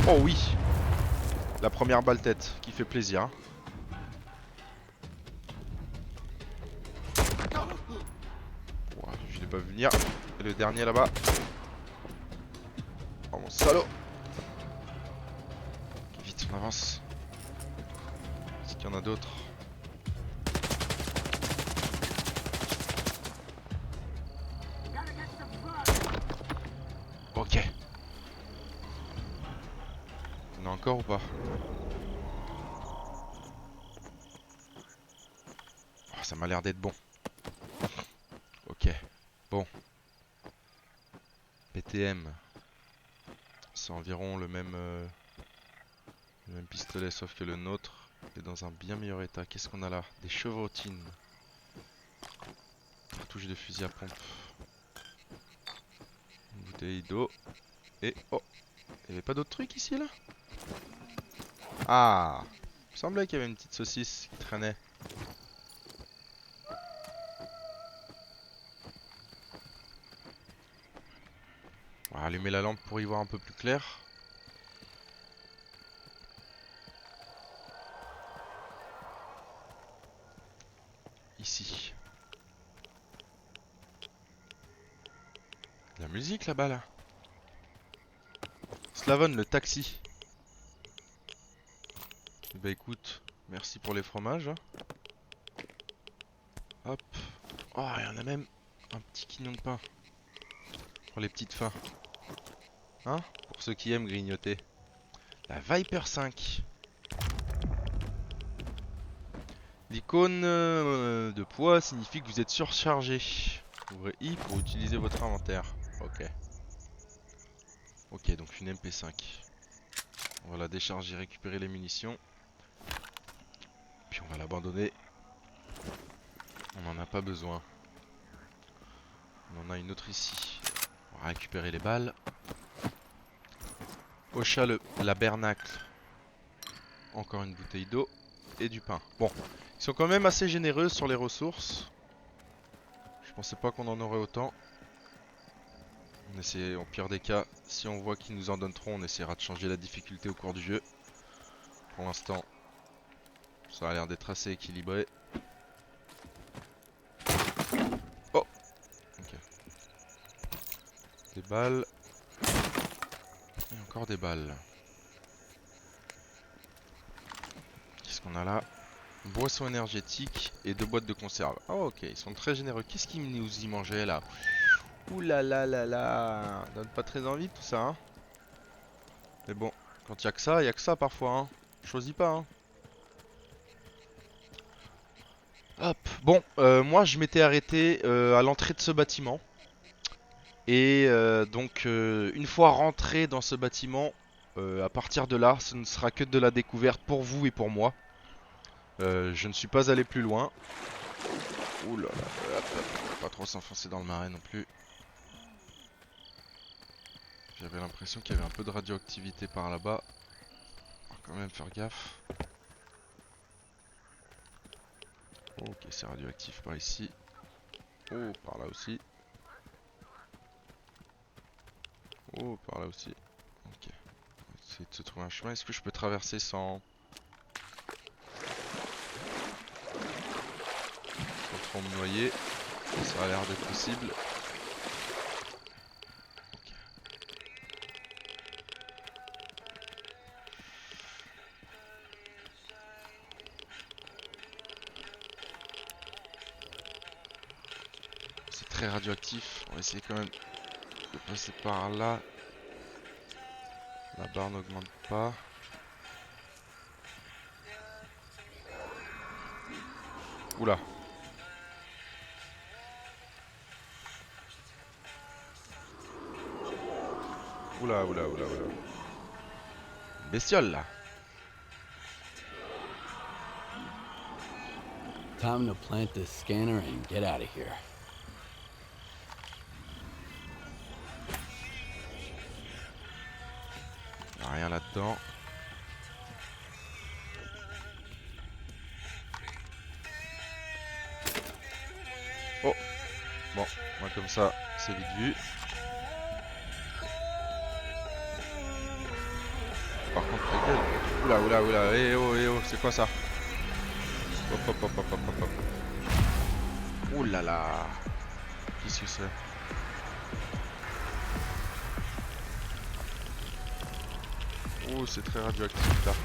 Oh oui. La première balle tête qui fait plaisir. Hein. Ouah, je l'ai pas vu venir. Et le dernier là-bas. Oh mon salaud. Okay, vite, on avance. Est-ce qu'il y en a d'autres? Ok. Il y en a encore ou pas? Oh, ça m'a l'air d'être bon. Ok. Bon. PTM. C'est environ le même pistolet sauf que le nôtre est dans un bien meilleur état. Qu'est-ce qu'on a là? Des chevrotines. Cartouche de fusil à pompe. Une bouteille d'eau. Et oh, il n'y avait pas d'autres trucs ici là? Ah, il me semblait qu'il y avait une petite saucisse qui traînait. On va allumer la lampe pour y voir un peu plus clair. Ici. La musique là-bas là. Slavon le taxi. Bah écoute, merci pour les fromages. Hein. Hop. Oh, il y en a même un petit quignon de pain. Pour les petites fins. Hein? Pour ceux qui aiment grignoter. La Viper 5. L'icône de poids signifie que vous êtes surchargé. Ouvrez I pour utiliser votre inventaire. Ok. Ok, donc une MP5. On va la décharger, récupérer les munitions. Puis on va l'abandonner. On n'en a pas besoin. On en a une autre ici. On va récupérer les balles. Au chat la bernacle. Encore une bouteille d'eau. Et du pain. Bon, ils sont quand même assez généreux sur les ressources. Je pensais pas qu'on en aurait autant. On essaie, en pire des cas, si on voit qu'ils nous en donneront, on essaiera de changer la difficulté au cours du jeu. Pour l'instant, ça a l'air d'être assez équilibré. Oh! Ok. Des balles. Et encore des balles. Qu'est-ce qu'on a là? Boisson énergétique et 2 boîtes de conserve. Oh ok, ils sont très généreux. Qu'est-ce qu'ils nous y mangeaient là? Ouh là là là là. Donne pas très envie tout ça hein. Mais bon, quand il y a que ça parfois hein. Choisis pas hein. Hop, bon, moi je m'étais arrêté à l'entrée de ce bâtiment. Et donc une fois rentré dans ce bâtiment, à partir de là, ce ne sera que de la découverte pour vous et pour moi. Je ne suis pas allé plus loin. Ouh là là, hop, hop, pas trop s'enfoncer dans le marais non plus. J'avais l'impression qu'il y avait un peu de radioactivité par là-bas. On va quand même faire gaffe. Ok, c'est radioactif par ici. Oh, par là aussi. Oh, par là aussi. Ok. On va essayer de se trouver un chemin. Est-ce que je peux traverser sans trop me noyer? Ça a l'air d'être possible. Ok. C'est très radioactif. On va essayer quand même de passer par là. La barre n'augmente pas. Oula. Oula, oula, oula, oula. Une bestiole là. Time to plant this scanner and get out of here. Y'a rien là-dedans. Oh. Bon, moi comme ça, c'est vite vu. Par contre, ta gueule. Oula, oula, oula. Eh oh, c'est quoi ça? Hop, hop, hop, hop, hop, hop, hop. Oula là. Qu'est-ce que c'est? Oh, c'est très radioactif là. Ça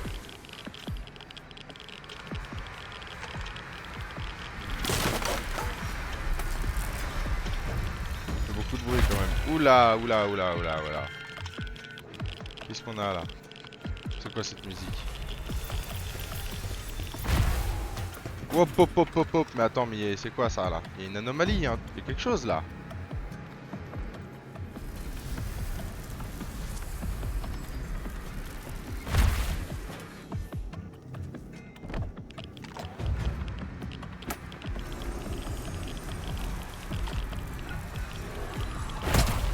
fait beaucoup de bruit quand même. Oula, oula, oula, oula, oula. Qu'est-ce qu'on a là? C'est quoi cette musique? Hop hop hop hop hop. Mais attends, mais c'est quoi ça là? Il y a une anomalie, hein. Il y a quelque chose là.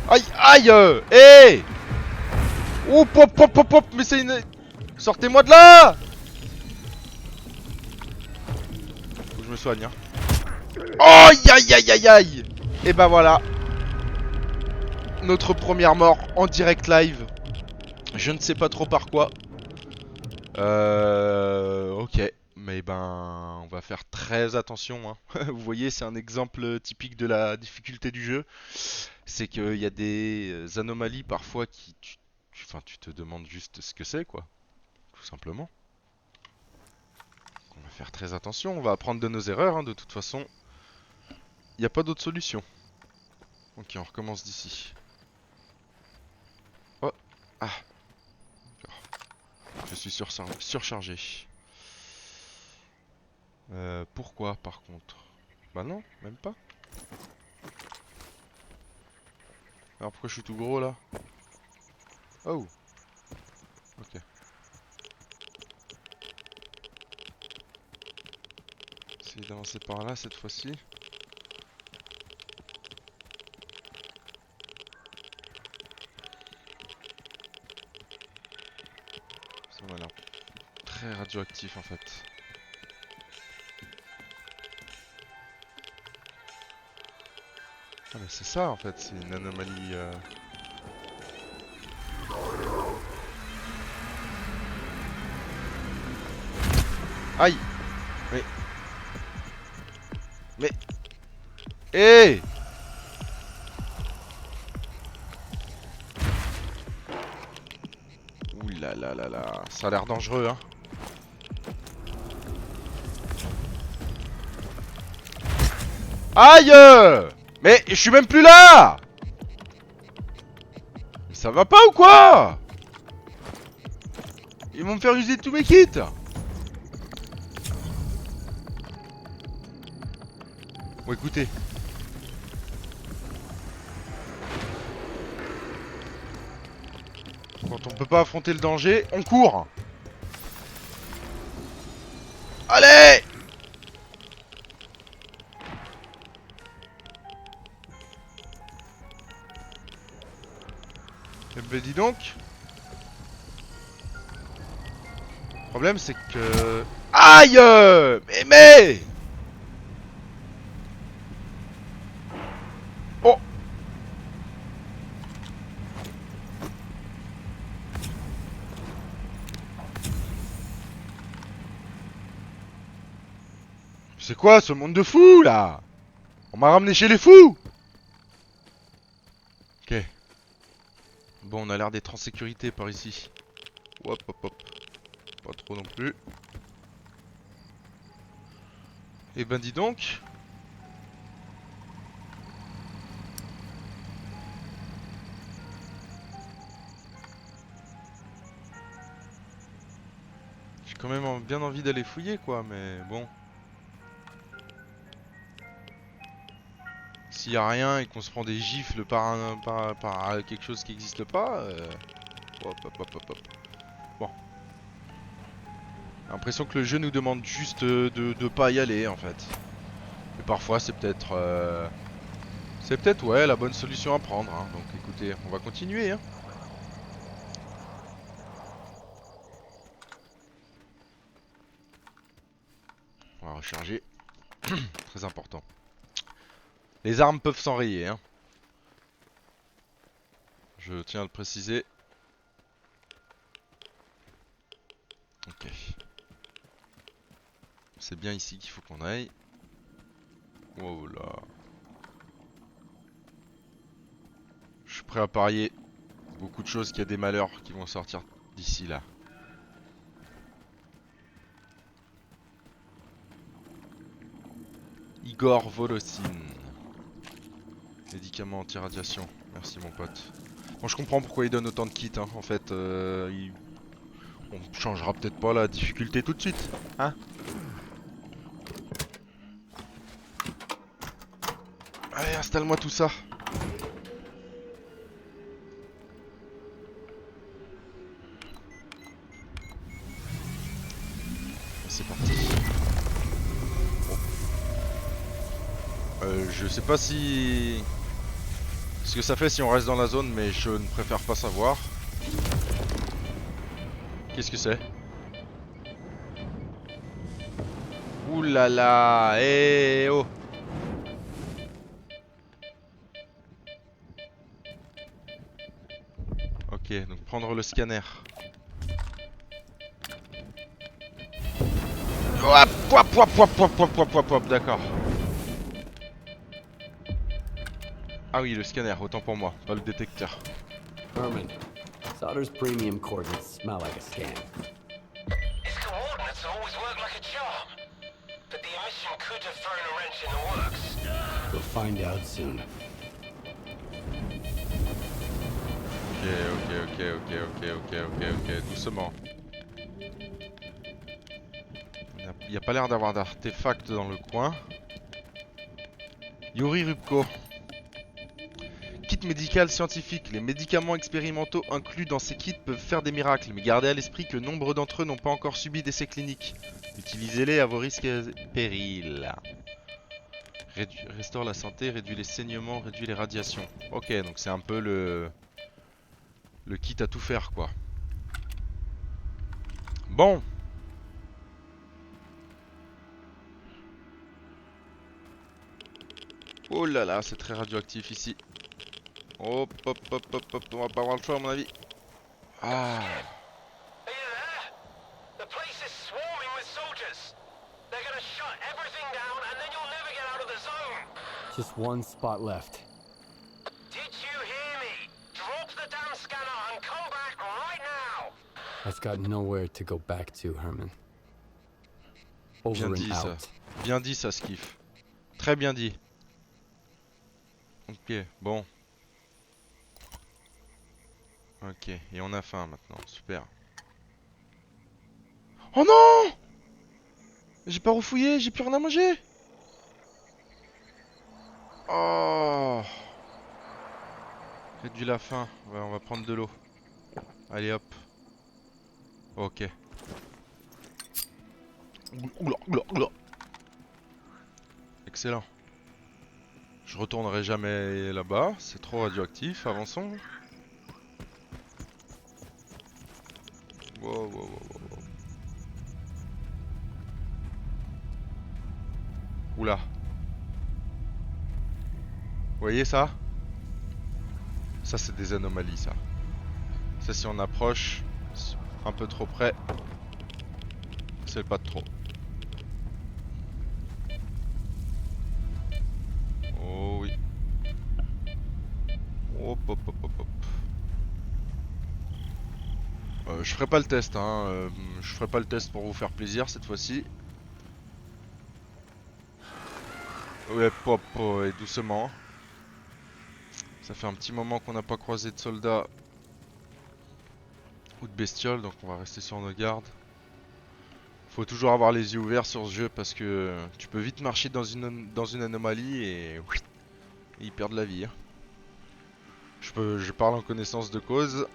Aïe aïe. Hé. Oh pop pop pop pop. Mais c'est une... Sortez-moi de là. Faut que je me soigne hein. Oh aïe aïe aïe aïe. Et bah voilà. Notre première mort en direct live. Je ne sais pas trop par quoi. Ok. Mais ben, on va faire très attention hein. Vous voyez, c'est un exemple typique de la difficulté du jeu. c'est qu'il y a des anomalies parfois qui... Enfin, tu te demandes juste ce que c'est, quoi. Tout simplement. On va faire très attention, on va apprendre de nos erreurs, hein, de toute façon. Il n'y a pas d'autre solution. Ok, on recommence d'ici. Oh, ah. Je suis surchargé. Pourquoi, par contre? Bah non, même pas. Alors pourquoi je suis tout gros, là? Oh. Ok. Essayer d'avancer par là, cette fois-ci. Ça m'a l'air très radioactif, en fait. Ah mais c'est ça en fait, c'est une anomalie... Aïe! Mais... Hé! Ouh là là là là, ça a l'air dangereux hein. Aïe! Mais je suis même plus là! Mais ça va pas ou quoi? Ils vont me faire user tous mes kits! Bon écoutez. Quand on peut pas affronter le danger, on court! Allez! Eh ben dis donc. Le problème c'est que... Aïe! Mais oh! C'est quoi ce monde de fous là? On m'a ramené chez les fous! Ok. Bon, on a l'air d'être en sécurité par ici. Hop hop hop. Pas trop non plus. Et ben dis donc. J'ai quand même bien envie d'aller fouiller quoi, mais bon. S'il y a rien et qu'on se prend des gifles par quelque chose qui n'existe pas, hop hop hop hop hop. Bon. J'ai l'impression que le jeu nous demande juste de pas y aller en fait. Mais parfois c'est peut-être ouais la bonne solution à prendre hein. Donc écoutez, on va continuer hein. On va recharger. Très important. Les armes peuvent s'enrayer hein. Je tiens à le préciser. Ok. C'est bien ici qu'il faut qu'on aille. Oh là. Je suis prêt à parier beaucoup de choses qu'il y a des malheurs qui vont sortir d'ici là. Igor Volosine. Médicament anti-radiation. Merci mon pote. Bon, je comprends pourquoi il donne autant de kits hein. En fait, on changera peut-être pas la difficulté tout de suite. Hein? Allez, installe-moi tout ça. C'est parti. Bon. Je sais pas si... ce que ça fait si on reste dans la zone, mais je ne préfère pas savoir. Qu'est-ce que c'est? Ouh là là, eh oh. Ok, donc prendre le scanner. Hop, d'accord. Ah oui, le scanner, autant pour moi, pas le détecteur. Herman, Sauter's premium coordinates smell like a scam. His coordinates always work like a charm. But the emission could have thrown a wrench in the works. We'll find out soon. Ok, doucement. Il n'y a pas l'air d'avoir d'artefacts dans le coin. Yuri Rubko. Kit médical scientifique. Les médicaments expérimentaux inclus dans ces kits peuvent faire des miracles, mais gardez à l'esprit que nombre d'entre eux n'ont pas encore subi d'essais cliniques. Utilisez-les à vos risques et périls. Restaure la santé, réduit les saignements, réduit les radiations. Ok, donc c'est un peu le kit à tout faire, quoi. Bon. Oh là là, c'est très radioactif ici. Hop, hop, hop, hop, hop, on va pas avoir le choix à mon avis. Ah. Are you there? The place is swarming with soldiers. They're gonna shut everything down and then you'll never get out of the zone. Just one spot left. Did you hear me? Drop the damn scanner and come back right now. I've got nowhere to go back to, Herman. Over Bien and dit ça. out. Bien dit ça, Skiff. Très bien dit. Ok, bon. Ok, et on a faim maintenant, super. Oh non! J'ai pas refouillé, j'ai plus rien à manger. Oh! Réduit la faim, ouais, on va prendre de l'eau. Allez hop. Ok. Oula, oula, oula. Excellent. Je retournerai jamais là-bas, c'est trop radioactif, avançons. Wow, wow, wow, wow. Oula. Vous voyez ça? Ça c'est des anomalies ça. Ça si on approche un peu trop près, c'est pas de trop. Oh oui. Hop hop hop hop hop. Je ferai pas le test, hein. Je ferai pas le test pour vous faire plaisir cette fois-ci. Ouais, pop, et doucement. Ça fait un petit moment qu'on n'a pas croisé de soldats ou de bestioles, donc on va rester sur nos gardes. Faut toujours avoir les yeux ouverts sur ce jeu parce que tu peux vite marcher dans une anomalie et ils perdent la vie. Hein. Je parle en connaissance de cause.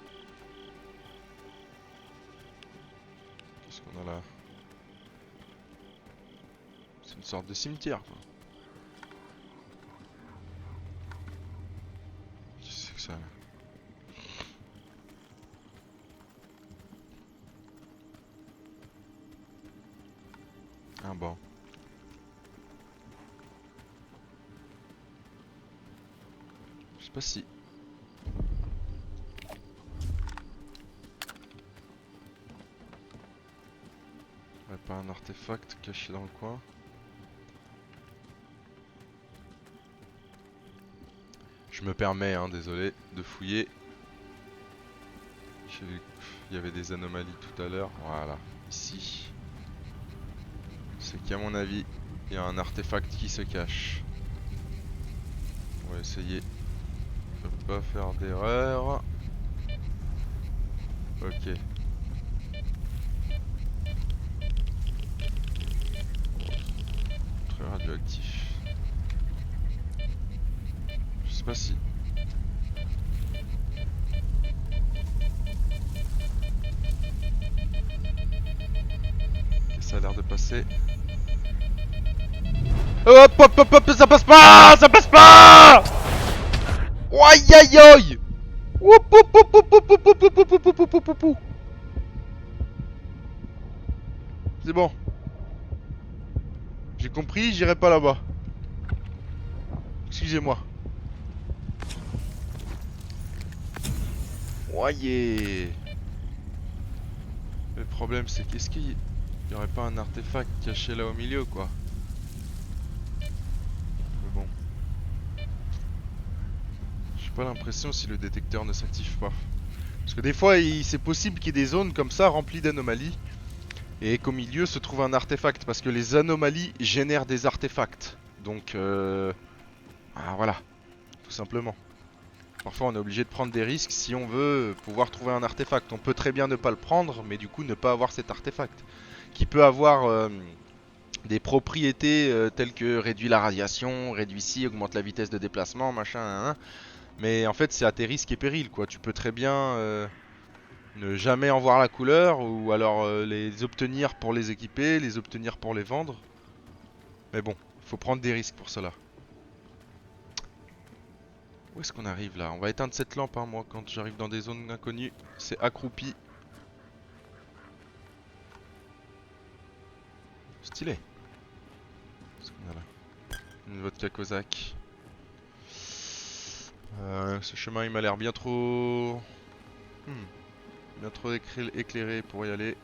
Qu'est-ce qu'on a là? C'est une sorte de cimetière quoi. Qu'est-ce que c'est que ça là? Ah bon. Je sais pas si. Ouais, pas un artefact caché dans le coin. Je me permets, hein, désolé, de fouiller. J'ai vu qu'il y avait des anomalies tout à l'heure. Voilà, ici. C'est qu'à mon avis, il y a un artefact qui se cache. On va essayer de pas faire d'erreur. Ok. Très radioactif. Je sais pas si... Ok, ça a l'air de passer. Hop hop hop hop, ça passe pas! Ça passe pas! Aïe aïe aïe! Hop hop hop hop hop hop hop hop hop hop hop hop hop. C'est bon. J'ai compris, j'irai pas là-bas. Excusez-moi. Voyez. Le problème c'est qu'est-ce qu'il y aurait pas un artefact caché là au milieu quoi. Mais bon. J'ai pas l'impression si le détecteur ne s'active pas. Parce que des fois, c'est possible qu'il y ait des zones comme ça remplies d'anomalies. Et qu'au milieu se trouve un artefact. Parce que les anomalies génèrent des artefacts. Donc, ah, voilà. Tout simplement. Parfois, on est obligé de prendre des risques si on veut pouvoir trouver un artefact. On peut très bien ne pas le prendre, mais du coup ne pas avoir cet artefact. Qui peut avoir des propriétés telles que réduit la radiation, réduit ci, augmente la vitesse de déplacement, machin, hein. Mais en fait, c'est à tes risques et périls, quoi. Tu peux très bien ne jamais en voir la couleur, ou alors les obtenir pour les équiper, les obtenir pour les vendre. Mais bon, il faut prendre des risques pour cela. Où est-ce qu'on arrive là? On va éteindre cette lampe, hein, moi, quand j'arrive dans des zones inconnues. C'est accroupi. Stylé. Qu'est-ce qu'on a là? Une vodka Kozak. Ce chemin il m'a l'air bien trop... bien trop éclairé pour y aller.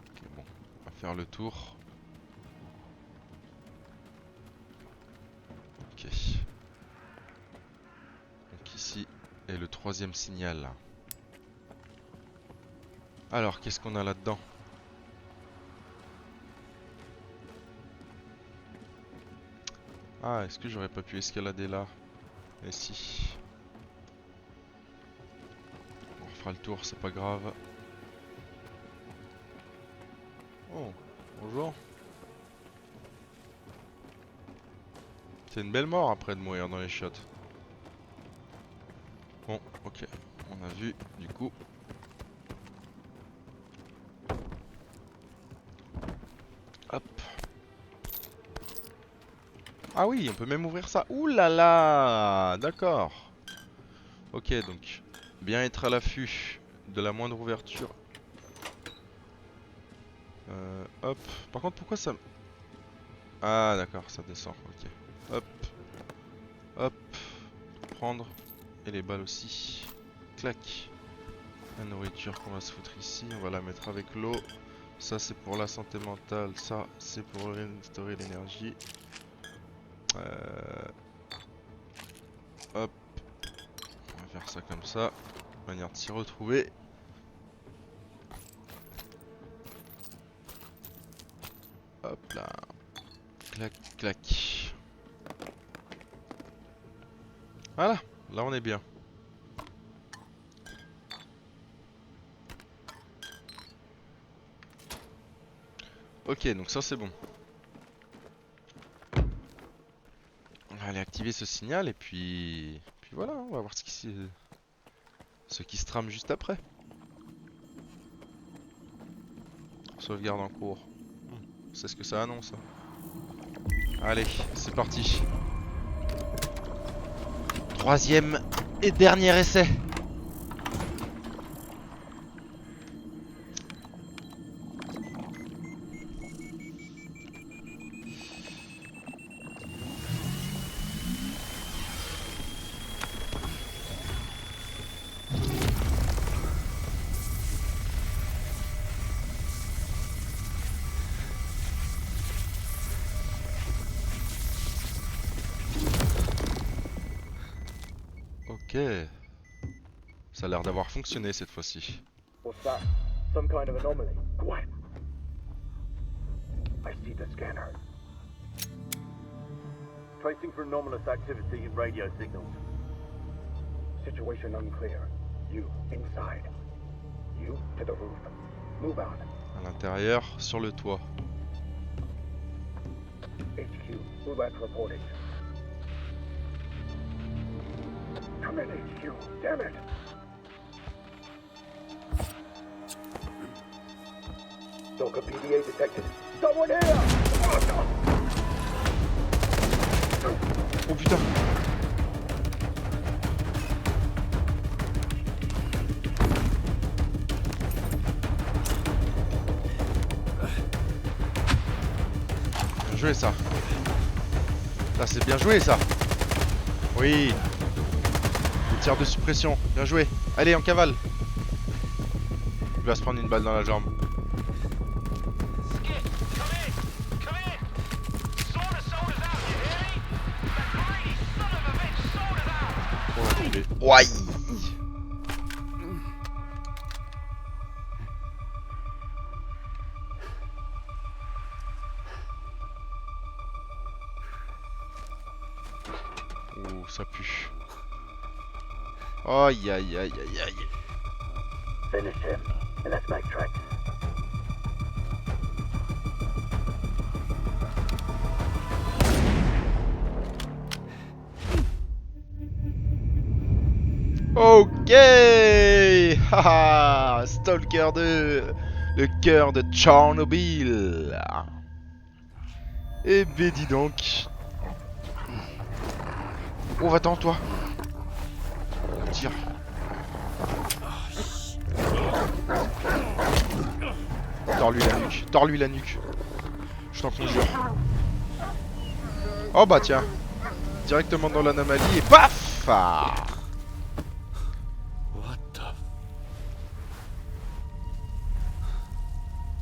Ok, bon, on va faire le tour. Ok. Donc ici est le troisième signal. Alors, qu'est-ce qu'on a là-dedans? Ah, est-ce que j'aurais pas pu escalader là? Et si. On refera le tour, c'est pas grave. Oh, bonjour. C'est une belle mort après de mourir dans les shots. Bon, ok, on a vu du coup. Hop. Ah oui, on peut même ouvrir ça. Ouh là là, d'accord. Ok, donc bien être à l'affût de la moindre ouverture. Hop. Par contre, pourquoi ça... Ah d'accord, ça descend. Ok. Hop. Hop. Prendre. Et les balles aussi. Clac. La nourriture qu'on va se foutre ici, on va la mettre avec l'eau. Ça c'est pour la santé mentale, ça c'est pour restaurer l'énergie. Hop. On va faire ça comme ça. Manière de s'y retrouver. Hop là. Clac, clac. Voilà, là on est bien. Ok, donc ça c'est bon. On va aller activer ce signal et puis voilà, on va voir ce qui se trame juste après. Sauvegarde en cours. C'est ce que ça annonce. Allez, c'est parti. Troisième et dernier essai. Ok. Ça a l'air d'avoir fonctionné cette fois-ci. What's that? Some kind of anomaly. Quiet. I see the scanner. Tracing for anomalous activity in radio signals. Situation unclear. You inside. You to the roof. Move out. À l'intérieur, sur le toit. HQ, Ulat reporting. Come in, HQ. Damn it. Doka PDA detected. Someone here! Oh putain. Bien joué ça. Là c'est bien joué ça. Oui. Tir de suppression, bien joué. Allez, on cavale. Il va se prendre une balle dans la jambe. Skip, come in! Come in! Sort the soldiers out, you hear me? That greedy son of a bitch sorted out! Oh l'enculé. Ouaille. Oh, ça pue. Aïe aïe aïe aïe aïe. Finish him, and let's backtrack. Ok. Haha. Stalker 2. Le cœur de Tchernobyl. Eh ben dis donc. Oh va-t'en toi. Tire. Tords-lui la nuque. Tords-lui la nuque. Je t'en conjure. Oh bah tiens. Directement dans l'anomalie et paf ah. What the...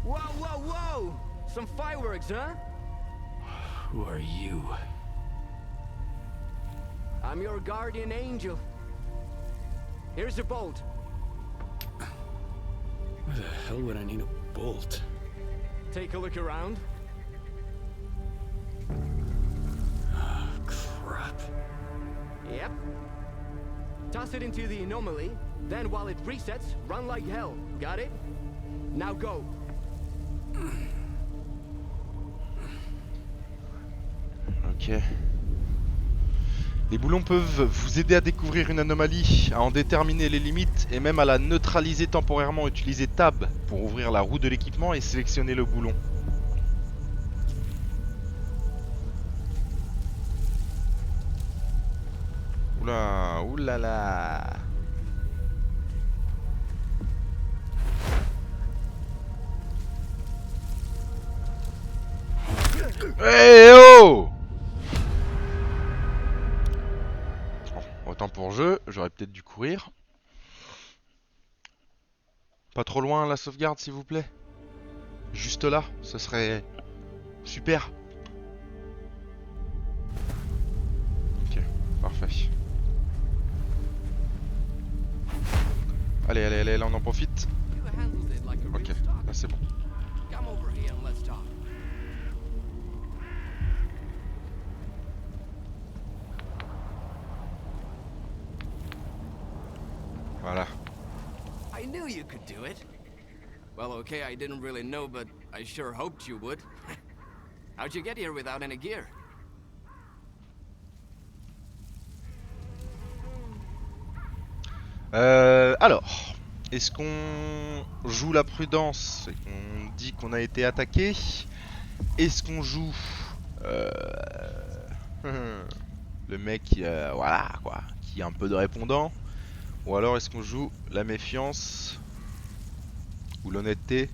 Whoa, whoa, whoa! Some fireworks, huh? Who are you? I'm your guardian angel. Here's your bolt. Why the hell would I need a bolt? Take a look around. Oh, crap. Yep. Toss it into the anomaly, then while it resets, run like hell. Got it? Now go. Ok. Les boulons peuvent vous aider à découvrir une anomalie, à en déterminer les limites et même à la neutraliser temporairement. Utilisez Tab pour ouvrir la roue de l'équipement et sélectionner le boulon. Oula, oulala. Hey oh! Autant pour jeu, j'aurais peut-être dû courir. Pas trop loin la sauvegarde s'il vous plaît. Juste là, ce serait super. Ok, parfait. Allez, allez, allez, là on en profite. Ok, là c'est bon. Voilà. I knew you could do it. Well, okay, I didn't really know, but I sure hoped you would. How'd you get here without any gear? Alors, est-ce qu'on joue la prudence et qu'on dit qu'on a été attaqué? Est-ce qu'on joue le mec voilà quoi, qui a un peu de répondant? Ou alors est-ce qu'on joue la méfiance ou l'honnêteté?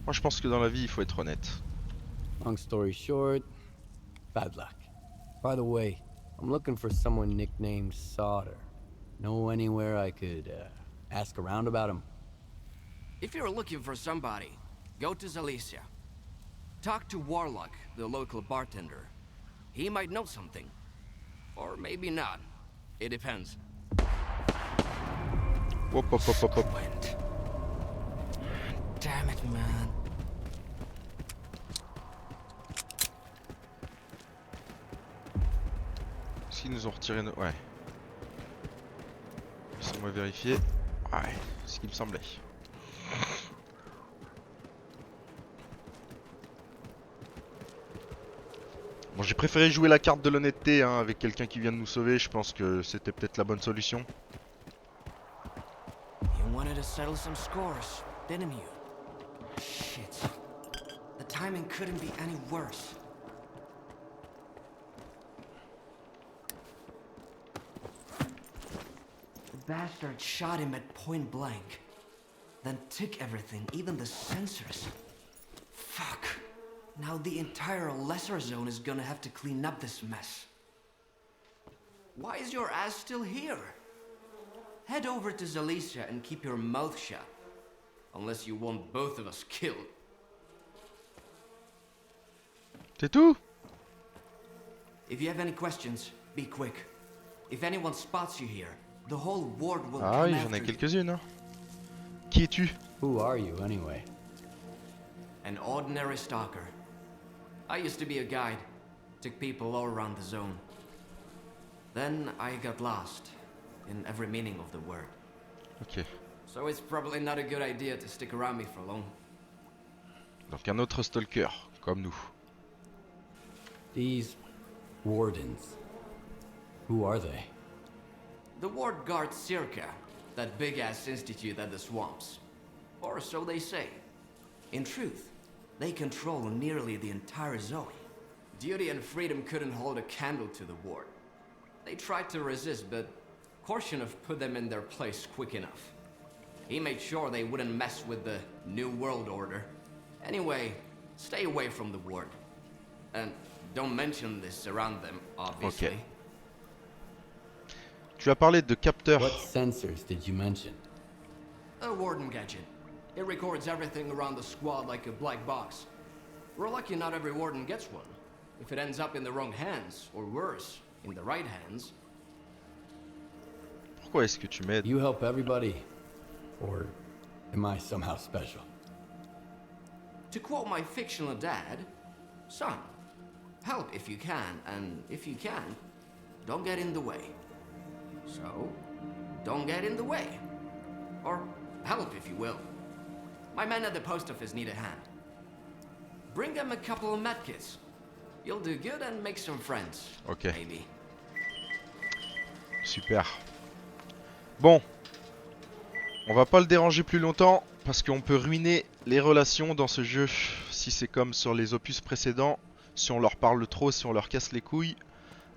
Moi je pense que dans la vie il faut être honnête. Long story short, bad luck. By the way, I'm looking for someone nicknamed Sauter. Know anywhere I could ask around about him? If you're looking for somebody, go to Zalicia. Talk to Warlock, the local bartender. He might know something. Or maybe not. It depends. Hop hop hop hop hop. Damn it, man. Est-ce qu'ils nous ont retiré nos... Ouais. Laissez-moi vérifier. Ouais, c'est ce qu'il me semblait. Bon, j'ai préféré jouer la carte de l'honnêteté hein, avec quelqu'un qui vient de nous sauver. Je pense que c'était peut-être la bonne solution. You wanted to settle some scores, didn't you? Shit. The timing couldn't be any worse. The bastard shot him at point blank. Then took everything, even the sensors. Fuck. Now the entire lesser zone is gonna have to clean up this mess. Why is your ass still here? Head over to Zalicia and keep your mouth shut. Unless you want both of us killed. C'est tout? If you have any questions, be quick. If anyone spots you here, the whole ward will Ah oui, come j'en ai after you. quelques-unes. Hein. Qui es-tu? Who are you, anyway? An ordinary stalker. I used to be a guide. Took people all around the zone. Then I got lost, in every meaning of the word. Ok. So it's probably not a good idea to stick around me for long. Donc un autre stalker, comme nous. These wardens. Who are they? The ward guards Circa, that big-ass institute at the swamps. Or so they say. In truth, they control nearly the entire zone. Duty and Freedom couldn't hold a candle to the ward. They tried to resist, but Korshinov put them in their place quick enough. He made sure they wouldn't mess with the New World Order. Anyway, stay away from the ward. And don't mention this around them, obviously. Ok. Tu as parlé de capteurs. What sensors did you mention? A warden gadget. It records everything around the squad like a black box. We're lucky not every warden gets one. If it ends up in the wrong hands, or worse, in the right hands. Pourquoi est-ce que tu m'aides? You help everybody? Or am I somehow special? To quote my fictional dad, son, help if you can, and if you can, don't get in the way. So, don't get in the way. Or help if you will. My men at the post office need a hand. Bring them a couple of medkits. You'll do good and make some friends. Ok. Maybe. Super. Bon. On va pas le déranger plus longtemps parce qu'on peut ruiner les relations dans ce jeu si c'est comme sur les opus précédents. Si on leur parle trop, si on leur casse les couilles,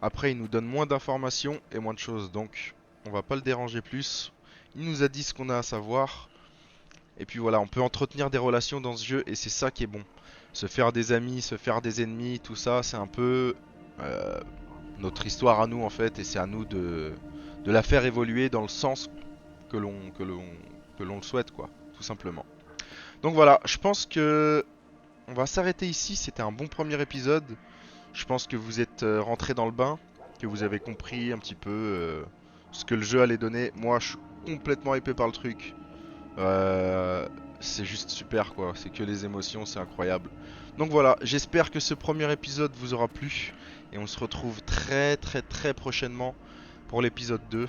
après ils nous donnent moins d'informations et moins de choses. Donc on va pas le déranger plus. Il nous a dit ce qu'on a à savoir. Et puis voilà, on peut entretenir des relations dans ce jeu et c'est ça qui est bon. Se faire des amis, se faire des ennemis, tout ça, c'est un peu notre histoire à nous en fait. Et c'est à nous de la faire évoluer dans le sens que l'on le souhaite, quoi, tout simplement. Donc voilà, je pense que on va s'arrêter ici. C'était un bon premier épisode. Je pense que vous êtes rentrés dans le bain, que vous avez compris un petit peu ce que le jeu allait donner. Moi, je suis complètement hypé par le truc. C'est juste super, quoi. C'est que les émotions, c'est incroyable. Donc voilà, j'espère que ce premier épisode vous aura plu. Et on se retrouve très prochainement pour l'épisode 2.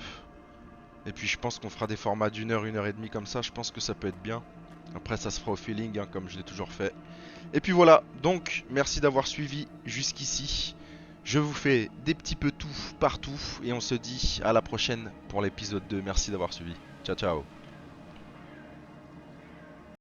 Et puis je pense qu'on fera des formats d'1 heure, 1 heure et demie comme ça. Je pense que ça peut être bien. Après ça se fera au feeling, hein, comme je l'ai toujours fait. Et puis voilà, donc merci d'avoir suivi jusqu'ici. Je vous fais des petits peu tout partout. Et on se dit à la prochaine pour l'épisode 2. Merci d'avoir suivi. Ciao ciao.